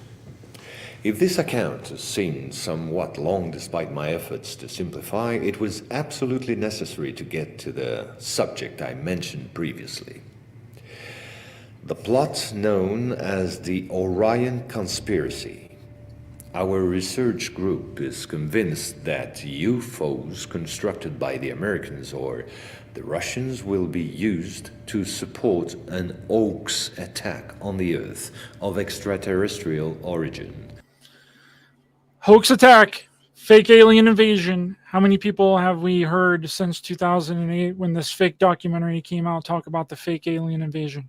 If this account seemed somewhat long despite my efforts to simplify, it was absolutely necessary to get to the subject I mentioned previously. The plot known as the Orion Conspiracy. Our research group is convinced that UFOs constructed by the Americans or the Russians will be used to support an hoax attack on the Earth of extraterrestrial origin. Hoax attack, fake alien invasion. How many people have we heard since 2008 when this fake documentary came out talk about the fake alien invasion?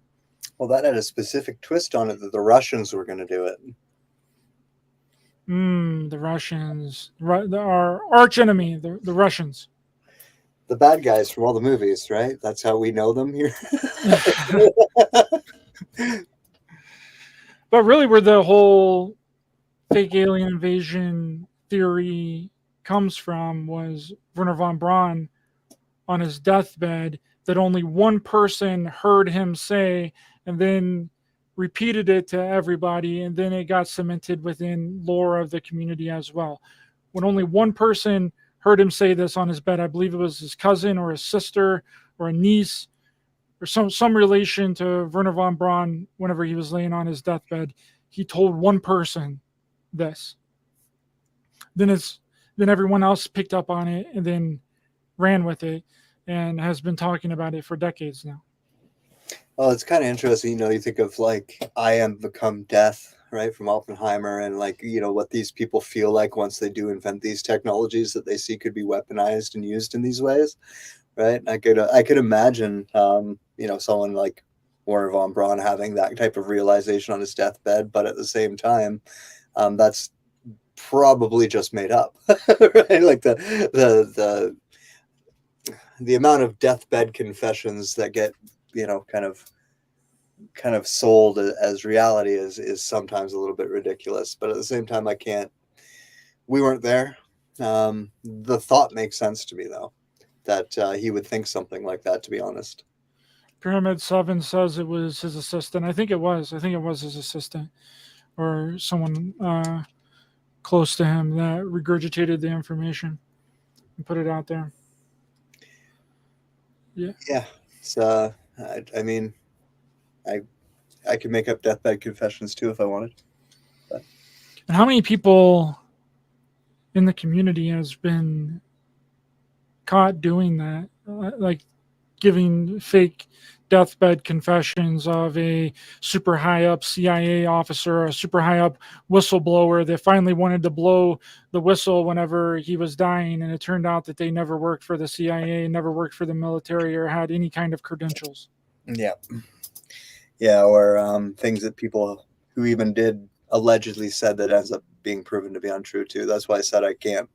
Well, that had a specific twist on it that the Russians were going to do it. The Russians, our arch enemy, the Russians. The bad guys from all the movies, right? That's how we know them here. But really, where the whole fake alien invasion theory comes from was Werner von Braun on his deathbed, that only one person heard him say, and then repeated it to everybody, and then it got cemented within lore of the community as well. When only one person heard him say this on his bed, I believe it was his cousin or his sister or a niece or some relation to Werner von Braun, whenever he was laying on his deathbed, he told one person this. Then everyone else picked up on it and then ran with it and has been talking about it for decades now. Well, it's kind of interesting, you think of like I Am Become Death, right, from Oppenheimer, and like, what these people feel like once they do invent these technologies that they see could be weaponized and used in these ways, right? I could imagine, someone like Werner von Braun having that type of realization on his deathbed, but at the same time, that's probably just made up, right? Like the amount of deathbed confessions that get kind of sold as reality is sometimes a little bit ridiculous, but at the same time, we weren't there. The thought makes sense to me, though, that he would think something like that, to be honest. Pyramid 7 says it was his assistant. I think it was his assistant or someone close to him that regurgitated the information and put it out there. Yeah. Yeah. It's, I mean, I could make up deathbed confessions too if I wanted. But. And how many people in the community has been caught doing that? Like giving fake deathbed confessions of a super high up CIA officer, a super high up whistleblower that finally wanted to blow the whistle whenever he was dying. And it turned out that they never worked for the CIA, never worked for the military, or had any kind of credentials. Yeah. Yeah. Or things that people who even did allegedly said that ends up being proven to be untrue too. That's why I said I can't.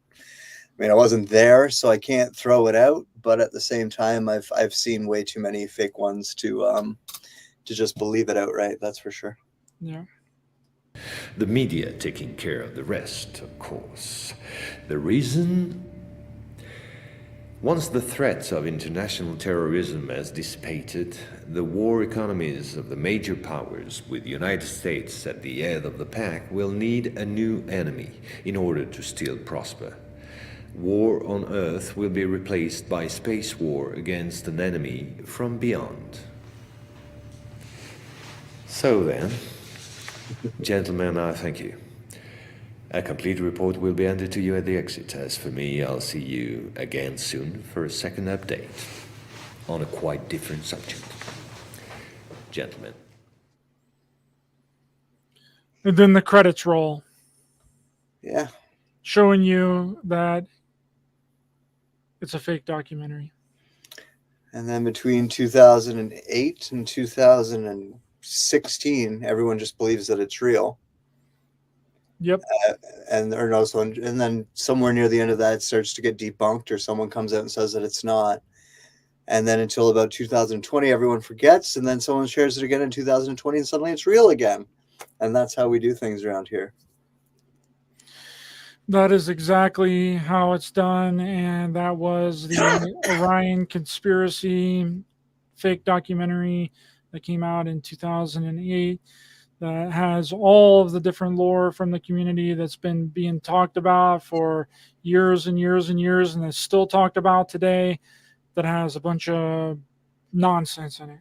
I mean, I wasn't there, so I can't throw it out. But at the same time, I've seen way too many fake ones to just believe it outright. That's for sure. Yeah. The media taking care of the rest, of course. The reason? Once the threats of international terrorism has dissipated, the war economies of the major powers, with the United States at the head of the pack, will need a new enemy in order to still prosper. War on Earth will be replaced by space war against an enemy from beyond. So then, gentlemen, I thank you. A complete report will be handed to you at the exit. As for me, I'll see you again soon for a second update on a quite different subject. Gentlemen. And then the credits roll. Yeah. Showing you that it's a fake documentary. And then between 2008 and 2016, everyone just believes that it's real. Yep. And then somewhere near the end of that, it starts to get debunked, or someone comes out and says that it's not. And then until about 2020, everyone forgets, and then someone shares it again in 2020, and suddenly it's real again. And that's how we do things around here. That is exactly how it's done, and that was the Orion Conspiracy fake documentary that came out in 2008 that has all of the different lore from the community that's been being talked about for years and years and years, and is still talked about today, that has a bunch of nonsense in it.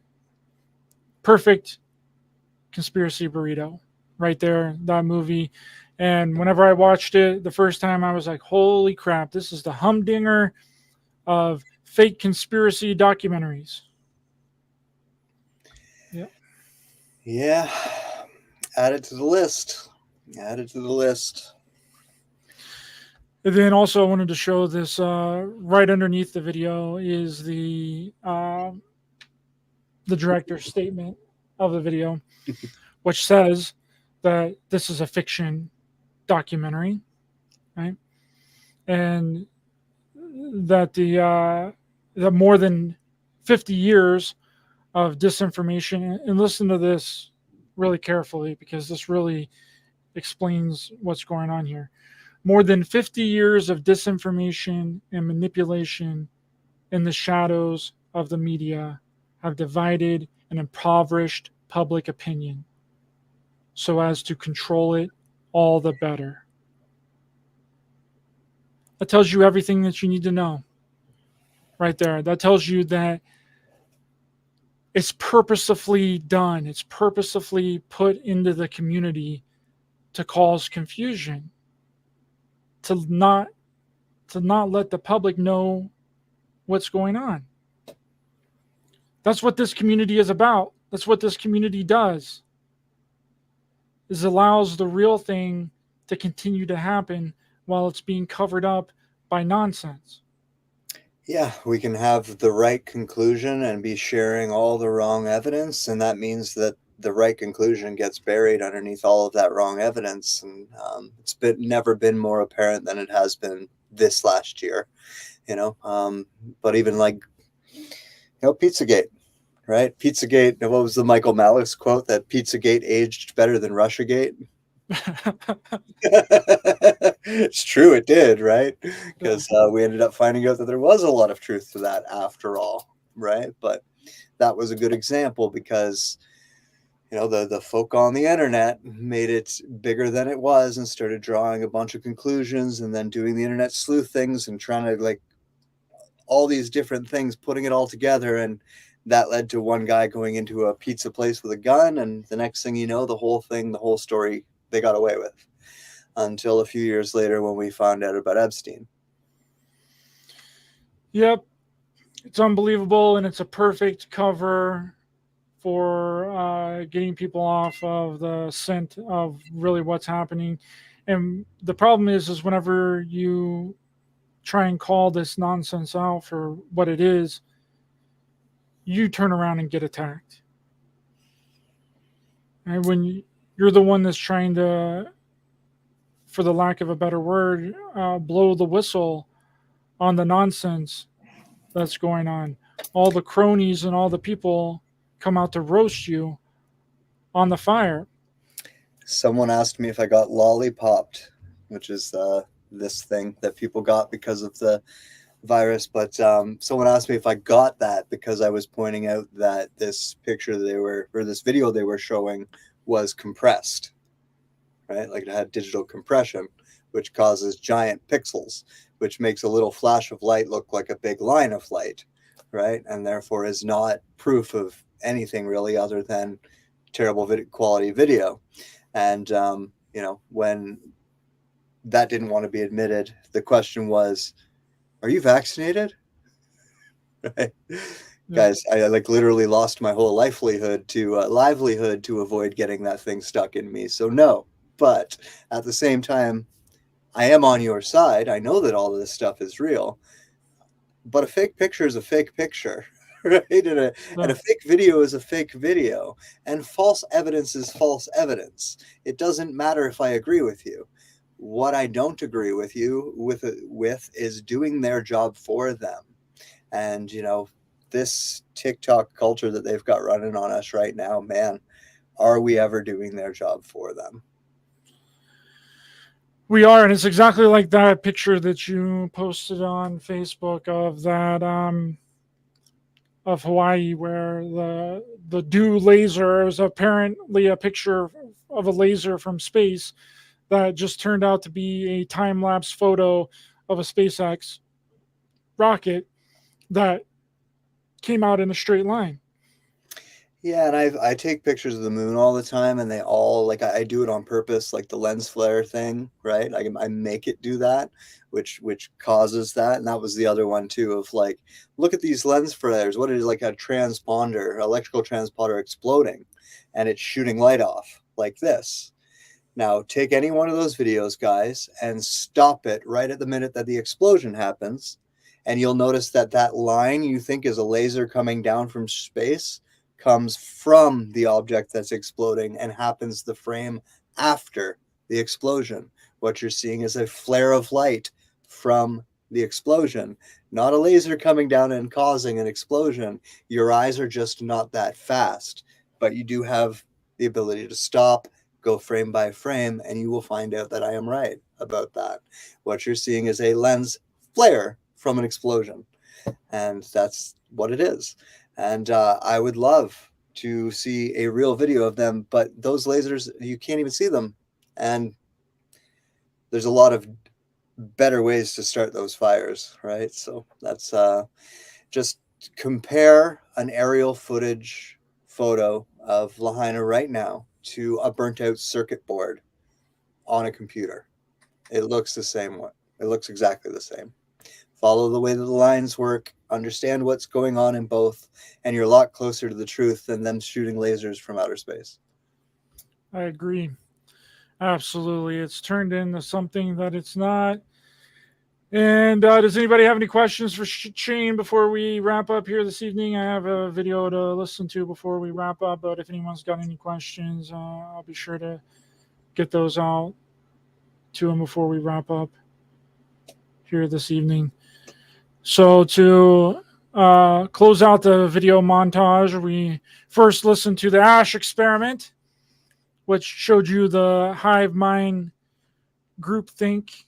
Perfect conspiracy burrito right there, that movie. And whenever I watched it the first time, I was like, holy crap, this is the humdinger of fake conspiracy documentaries. Yeah. Yeah. Add it to the list. Add it to the list. And then also I wanted to show this right underneath the video is the director's statement of the video, which says that this is a fiction documentary, right? And that the more than 50 years of disinformation, and listen to this really carefully because this really explains what's going on here. More than 50 years of disinformation and manipulation in the shadows of the media have divided and impoverished public opinion so as to control it all the better. That tells you everything that you need to know right there. That tells you that it's purposefully done. It's purposefully put into the community to cause confusion, to not let the public know what's going on. That's what this community is about. That's what this community does. Is allows the real thing to continue to happen while it's being covered up by nonsense. Yeah, we can have the right conclusion and be sharing all the wrong evidence, and that means that the right conclusion gets buried underneath all of that wrong evidence. And it's never been more apparent than it has been this last year, but even like, Pizzagate, right? Pizzagate. What was the Michael Malice quote that Pizzagate aged better than Russiagate? It's true, it did, right? Because we ended up finding out that there was a lot of truth to that after all, right? But that was a good example because, you know, the folk on the internet made it bigger than it was and started drawing a bunch of conclusions and then doing the internet sleuth things and trying to like all these different things, putting it all together. And that led to one guy going into a pizza place with a gun. And the next thing you know, the whole story, they got away with, until a few years later when we found out about Epstein. Yep. It's unbelievable, and it's a perfect cover for getting people off of the scent of really what's happening. And the problem is whenever you try and call this nonsense out for what it is, you turn around and get attacked. And when you're the one that's trying to, for the lack of a better word, blow the whistle on the nonsense that's going on, all the cronies and all the people come out to roast you on the fire. Someone asked me if I got lollipopped, which is this thing that people got because of the virus. But someone asked me if I got that because I was pointing out that this picture this video they were showing was compressed, right? Like it had digital compression, which causes giant pixels, which makes a little flash of light look like a big line of light, right? And therefore is not proof of anything really other than terrible quality video. And, you know, when that didn't want to be admitted, the question was, are you vaccinated? Right? Yeah. Guys, I like literally lost my whole livelihood to avoid getting that thing stuck in me. So no, but at the same time, I am on your side. I know that all of this stuff is real, but a fake picture is a fake picture, right? And a fake video is a fake video, and false evidence is false evidence. It doesn't matter if I agree with you. What I don't agree with you with is doing their job for them. And, you know, this TikTok culture that they've got running on us right now, man, are we ever doing their job for them? We are, and it's exactly like that picture that you posted on Facebook of that of Hawaii, where the dew laser was apparently a picture of a laser from space that just turned out to be a time-lapse photo of a SpaceX rocket that came out in a straight line. Yeah, and I take pictures of the moon all the time, and they all, like, I do it on purpose, like the lens flare thing, right? I make it do that, which causes that. And that was the other one too, of like, look at these lens flares. What is like a transponder, electrical transponder exploding, and it's shooting light off like this. Now take any one of those videos, guys, and stop it right at the minute that the explosion happens, and you'll notice that that line you think is a laser coming down from space comes from the object that's exploding and happens the frame after the explosion. What you're seeing is a flare of light from the explosion, not a laser coming down and causing an explosion. Your eyes are just not that fast, but you do have the ability to stop, go frame by frame, and you will find out that I am right about that. What you're seeing is a lens flare from an explosion, and that's what it is. And I would love to see a real video of them, but those lasers, you can't even see them. And there's a lot of better ways to start those fires, right? So that's just compare an aerial footage photo of Lahaina right now to a burnt out circuit board on a computer. It looks the same way. It looks exactly the same. Follow the way that the lines work, understand what's going on in both, and you're a lot closer to the truth than them shooting lasers from outer space. I agree. Absolutely. It's turned into something that it's not. And does anybody have any questions for Shane before we wrap up here this evening? I have a video to listen to before we wrap up, but if anyone's got any questions, I'll be sure to get those out to him before we wrap up here this evening. So to close out the video montage, we first listened to the asch experiment, which showed you the hive mind groupthink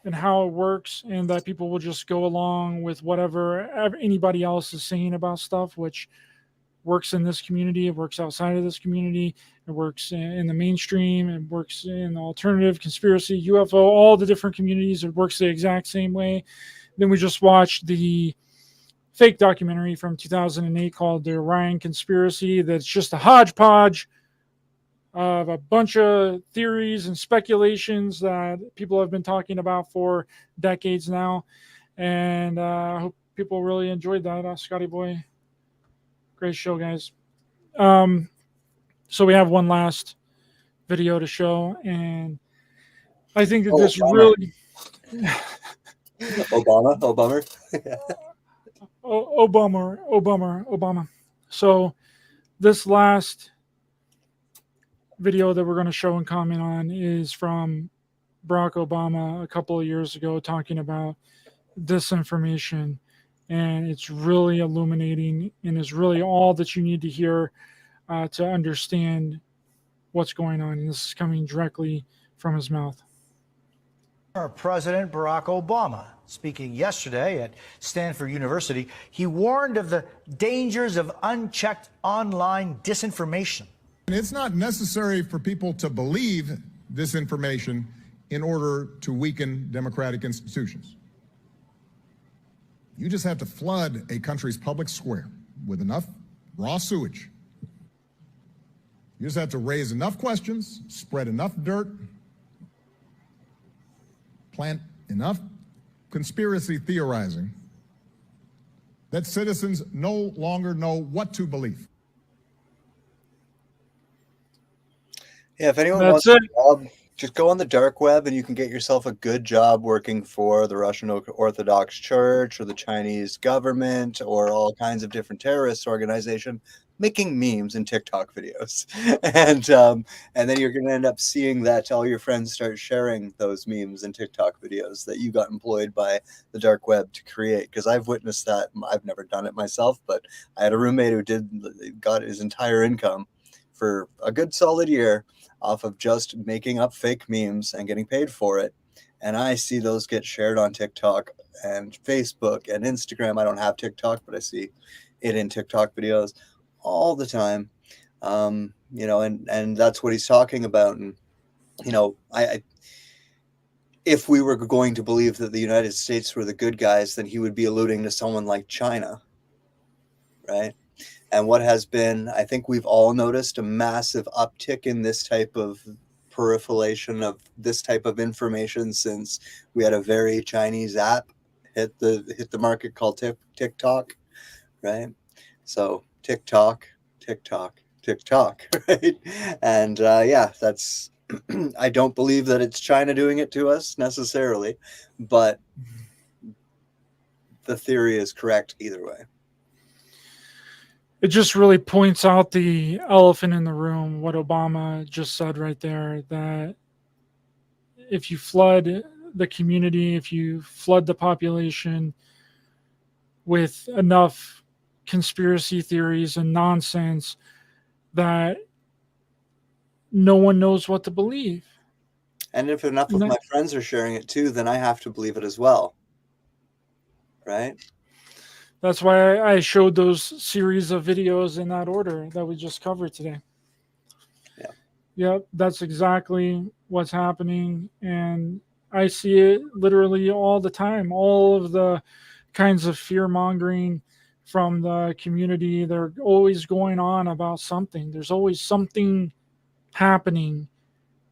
and how it works, and that people will just go along with whatever anybody else is saying about stuff, which works in this community, it works outside of this community, it works in the mainstream, it works in the alternative, conspiracy, UFO, all the different communities, it works the exact same way. Then we just watched the fake documentary from 2008 called The Orion Conspiracy, that's just a hodgepodge of a bunch of theories and speculations that people have been talking about for decades now. And I hope people really enjoyed that. Scotty Boy, great show, guys. So we have one last video to show, and I think that this really... Obama. Obama. So this last video that we're going to show and comment on is from Barack Obama a couple of years ago, talking about disinformation, and it's really illuminating and is really all that you need to hear to understand what's going on. And this is coming directly from his mouth. President Barack Obama, speaking yesterday at Stanford University, he warned of the dangers of unchecked online disinformation. It's not necessary for people to believe this information in order to weaken democratic institutions. You just have to flood a country's public square with enough raw sewage. You just have to raise enough questions, spread enough dirt, plant enough conspiracy theorizing that citizens no longer know what to believe. Yeah, if anyone That's wants a job, just go on the dark web and you can get yourself a good job working for the Russian Orthodox Church or the Chinese government or all kinds of different terrorist organizations making memes and TikTok videos. And then you're going to end up seeing that all your friends start sharing those memes and TikTok videos that you got employed by the dark web to create. Because I've witnessed that. I've never done it myself, but I had a roommate who got his entire income for a good solid year off of just making up fake memes and getting paid for it. And I see those get shared on TikTok and Facebook and Instagram. I don't have TikTok, but I see it in TikTok videos all the time. And that's what he's talking about. And, if we were going to believe that the United States were the good guys, then he would be alluding to someone like China, right? And what has been, I think we've all noticed a massive uptick in this type of proliferation of this type of information since we had a very Chinese app hit the market called TikTok, right? So TikTok, right? And that's I don't believe that it's China doing it to us necessarily, but the theory is correct either way. It just really points out the elephant in the room, what Obama just said right there, that if you flood the community, if you flood the population with enough conspiracy theories and nonsense, that no one knows what to believe. And if enough of my friends are sharing it too, then I have to believe it as well, right? That's why I showed those series of videos in that order that we just covered today. Yeah. Yep, that's exactly what's happening. And I see it literally all the time. All of the kinds of fear-mongering from the community, they're always going on about something. There's always something happening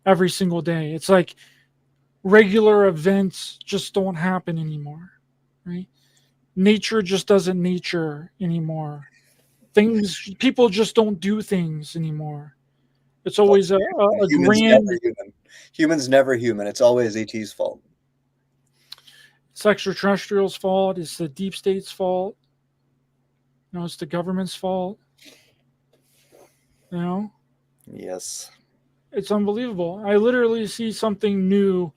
every single day. It's like regular events just don't happen anymore, right? Nature just doesn't nature anymore. People just don't do things anymore. It's always a grand... Humans never human. It's always ET's fault. It's extraterrestrials' fault. It's the deep state's fault. It's the government's fault. Yes. It's unbelievable. I literally see something new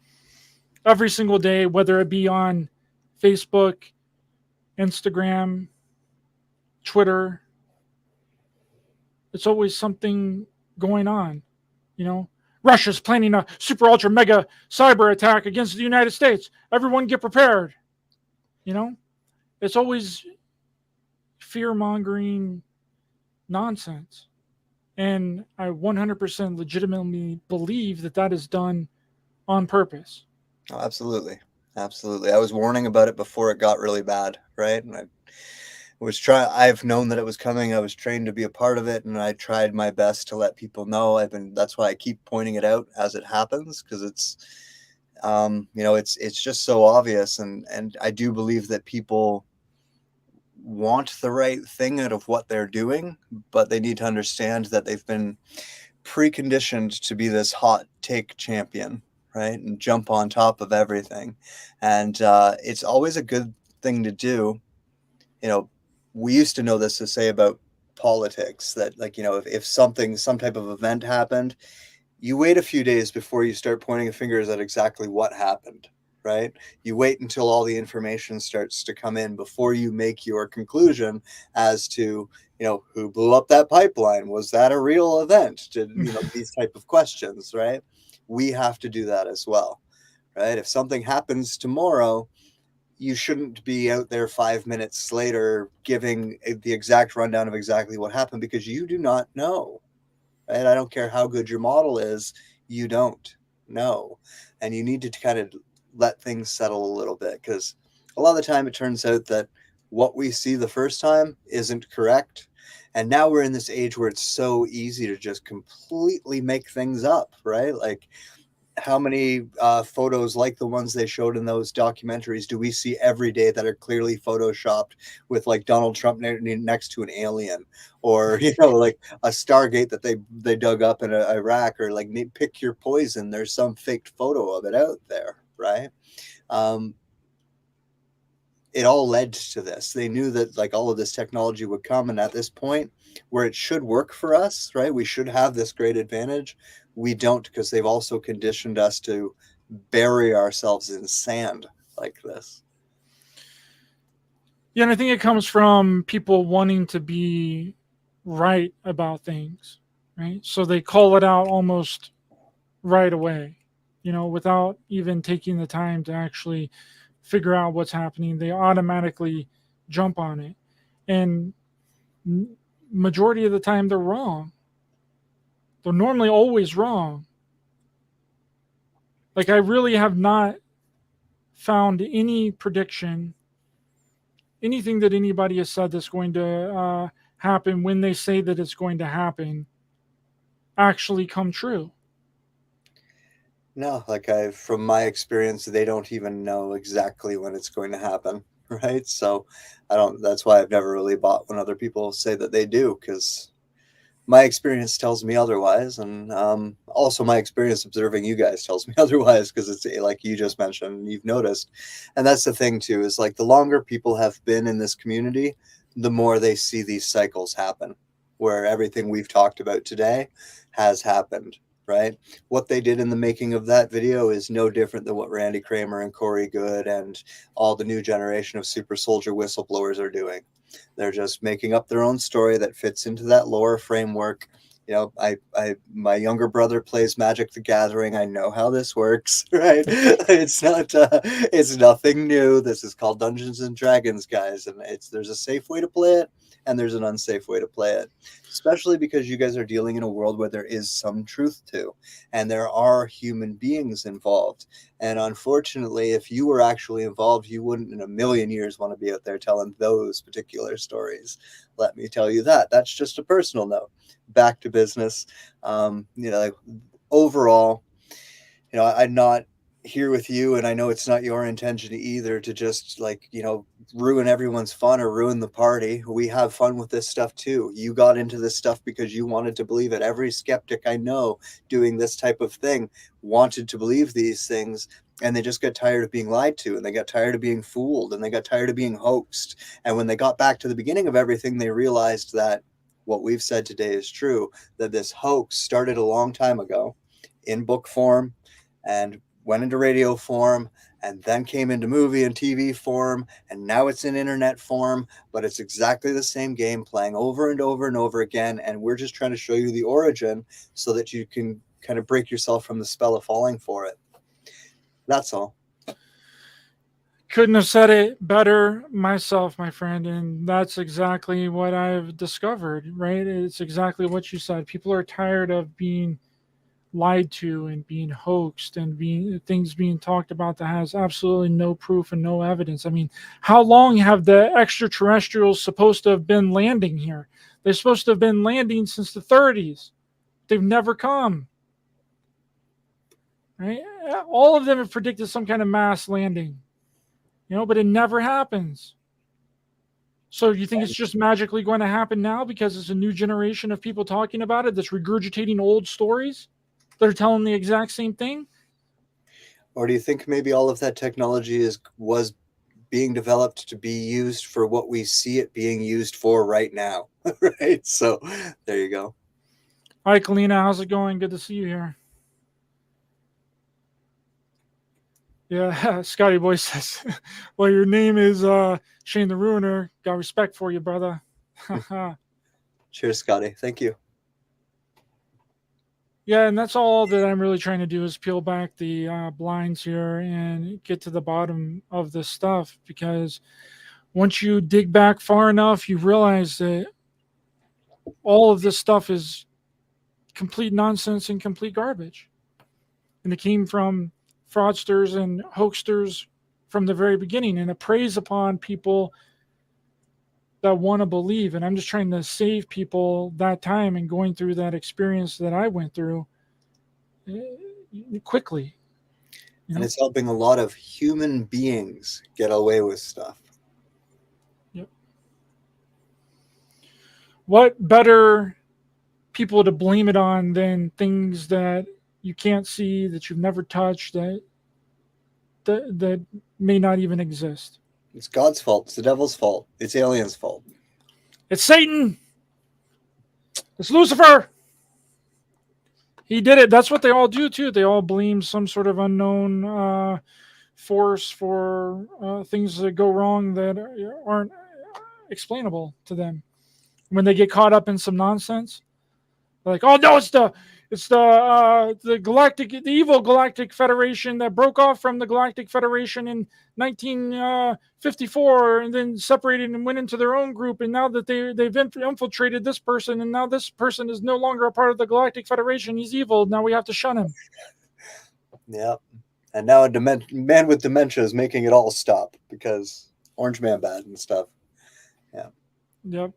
every single day, whether it be on Facebook, Instagram, Twitter. It's always something going on. Russia's planning a super ultra mega cyber attack against the United States. Everyone get prepared. You know, it's always fear mongering nonsense. And I 100% legitimately believe that that is done on purpose. Oh, absolutely. Absolutely. I was warning about it before it got really bad, right? And I've known that it was coming. I was trained to be a part of it, and I tried my best to let people know. That's why I keep pointing it out as it happens, because it's, it's just so obvious. And I do believe that people want the right thing out of what they're doing, but they need to understand that they've been preconditioned to be this hot take champion, right? And jump on top of everything. And it's always a good thing to do. We used to know this to say about politics, that like, if some type of event happened, you wait a few days before you start pointing fingers at exactly what happened, right? You wait until all the information starts to come in before you make your conclusion as to, who blew up that pipeline? Was that a real event? These type of questions, right? We have to do that as well, right? If something happens tomorrow, you shouldn't be out there 5 minutes later giving the exact rundown of exactly what happened, because you do not know. Right? I don't care how good your model is, you don't know. And you need to kind of let things settle a little bit, because a lot of the time it turns out that what we see the first time isn't correct. And now we're in this age where it's so easy to just completely make things up, right? Like, how many photos like the ones they showed in those documentaries do we see every day that are clearly photoshopped with like Donald Trump next to an alien, or like a Stargate that they dug up in Iraq, or like pick your poison, there's some faked photo of it out there, right? It all led to this. They knew that like all of this technology would come, and at this point where it should work for us, right, we should have this great advantage, we don't, because they've also conditioned us to bury ourselves in sand like this. Yeah, and I think it comes from people wanting to be right about things, right? So they call it out almost right away, without even taking the time to actually figure out what's happening. They automatically jump on it. And majority of the time they're wrong. They're normally always wrong. Like, I really have not found any prediction, anything that anybody has said that's going to happen when they say that it's going to happen actually come true. No, like from my experience, they don't even know exactly when it's going to happen, right? So that's why I've never really bought when other people say that they do, because my experience tells me otherwise. And also my experience observing you guys tells me otherwise, because it's like you just mentioned, you've noticed. And that's the thing too, is like the longer people have been in this community, the more they see these cycles happen, where everything we've talked about today has happened, right? What they did in the making of that video is no different than what Randy Kramer and Corey Good and all the new generation of super soldier whistleblowers are doing. They're just making up their own story that fits into that lore framework. My younger brother plays Magic the Gathering. I know how this works, right? It's nothing new. This is called Dungeons and Dragons, guys. And there's a safe way to play it, and there's an unsafe way to play it, especially because you guys are dealing in a world where there is some truth to, and there are human beings involved. And unfortunately, if you were actually involved, you wouldn't in a million years want to be out there telling those particular stories. Let me tell you that. That's just a personal note. Back to business. Overall, I'm not here with you, and I know it's not your intention either to just ruin everyone's fun or ruin the party. We have fun with this stuff too. You got into this stuff because you wanted to believe it. Every skeptic I know doing this type of thing wanted to believe these things, and they just got tired of being lied to, and they got tired of being fooled, and they got tired of being hoaxed. And when they got back to the beginning of everything, they realized that what we've said today is true, that this hoax started a long time ago in book form and went into radio form, and then came into movie and TV form, and now it's in internet form, but it's exactly the same game playing over and over and over again. And we're just trying to show you the origin so that you can kind of break yourself from the spell of falling for it. That's all. Couldn't have said it better myself, my friend. And that's exactly what I've discovered, right? It's exactly what you said. People are tired of being lied to and being hoaxed and things being talked about that has absolutely no proof and no evidence. I mean, how long have the extraterrestrials supposed to have been landing here? They're supposed to have been landing since the 30s. They've never come. Right? All of them have predicted some kind of mass landing. But it never happens. So you think it's just magically going to happen now because it's a new generation of people talking about it that's regurgitating old stories that are telling the exact same thing? Or do you think maybe all of that technology was being developed to be used for what we see it being used for right now? Right? So there you go. Hi, Kalina. How's it going? Good to see you here. Yeah, Scotty Boy says, well, your name is Shane the Ruiner. Got respect for you, brother. Cheers, Scotty. Thank you. Yeah, and that's all that I'm really trying to do is peel back the blinds here and get to the bottom of this stuff, because once you dig back far enough, you realize that all of this stuff is complete nonsense and complete garbage. And it came from fraudsters and hoaxsters from the very beginning, and it preys upon people that want to believe. And I'm just trying to save people that time and going through that experience that I went through quickly. And it's helping a lot of human beings get away with stuff. Yep. What better people to blame it on than things that you can't see, that you've never touched, that may not even exist? It's God's fault. It's the devil's fault. It's aliens' fault. It's Satan. It's Lucifer. He did it. That's what they all do too. They all blame some sort of unknown force for things that go wrong that aren't explainable to them. When they get caught up in some nonsense, they're like, "Oh no, it's the evil Galactic Federation that broke off from the Galactic Federation in 1954 and then separated and went into their own group. And now that they've infiltrated this person, and now this person is no longer a part of the Galactic Federation. He's evil. Now we have to shun him." Yeah. And now a man with dementia is making it all stop because Orange Man bad and stuff. Yeah. Yep.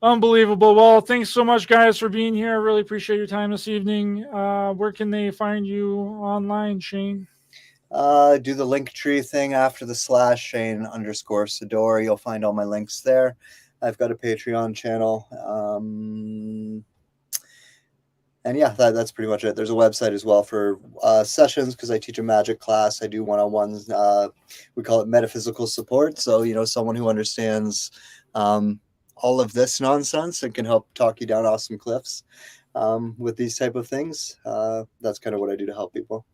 Unbelievable. Well, thanks so much, guys, for being here. I really appreciate your time this evening. Where can they find you online, Shane? Do the link tree thing after the / Shane_Sador. You'll find all my links there. I've got a Patreon channel. And yeah, that's pretty much it. There's a website as well for sessions, because I teach a magic class. I do one-on-ones. We call it metaphysical support. So, someone who understands all of this nonsense and can help talk you down off some cliffs with these type of things. That's kind of what I do to help people.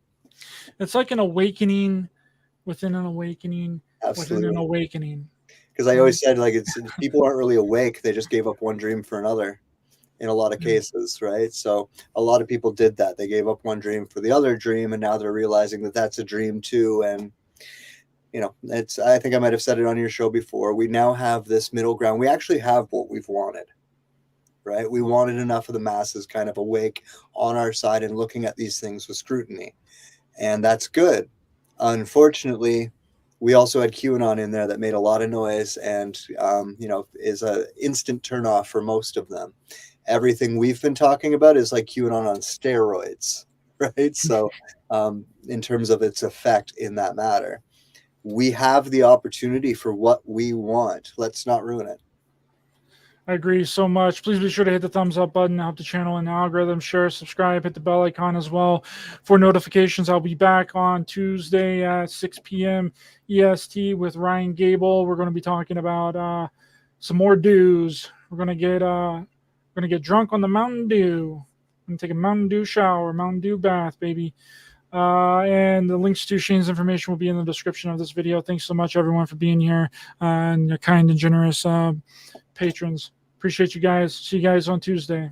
It's like an awakening within an awakening. Absolutely. Within an awakening. Because I always said, it's people aren't really awake. They just gave up one dream for another in a lot of cases, right? So a lot of people did that. They gave up one dream for the other dream, and now they're realizing that that's a dream too. And I think I might have said it on your show before. We now have this middle ground. We actually have what we've wanted, right? We wanted enough of the masses kind of awake on our side and looking at these things with scrutiny. And that's good. Unfortunately, we also had QAnon in there that made a lot of noise and, is an instant turnoff for most of them. Everything we've been talking about is like QAnon on steroids, right? So in terms of its effect in that matter. We have the opportunity for what we want. Let's not ruin it. I agree so much. Please be sure to hit the thumbs up button, help the channel in the algorithm, share, subscribe, hit the bell icon as well for notifications. I'll be back on Tuesday at 6 p.m. EST with Ryan Gable. We're going to be talking about some more dews. We're going to get drunk on the Mountain Dew. I'm going to take a Mountain Dew shower, Mountain Dew bath, baby. And the links to Shane's information will be in the description of this video. Thanks so much, everyone, for being here and your kind and generous patrons. Appreciate you guys. See you guys on Tuesday.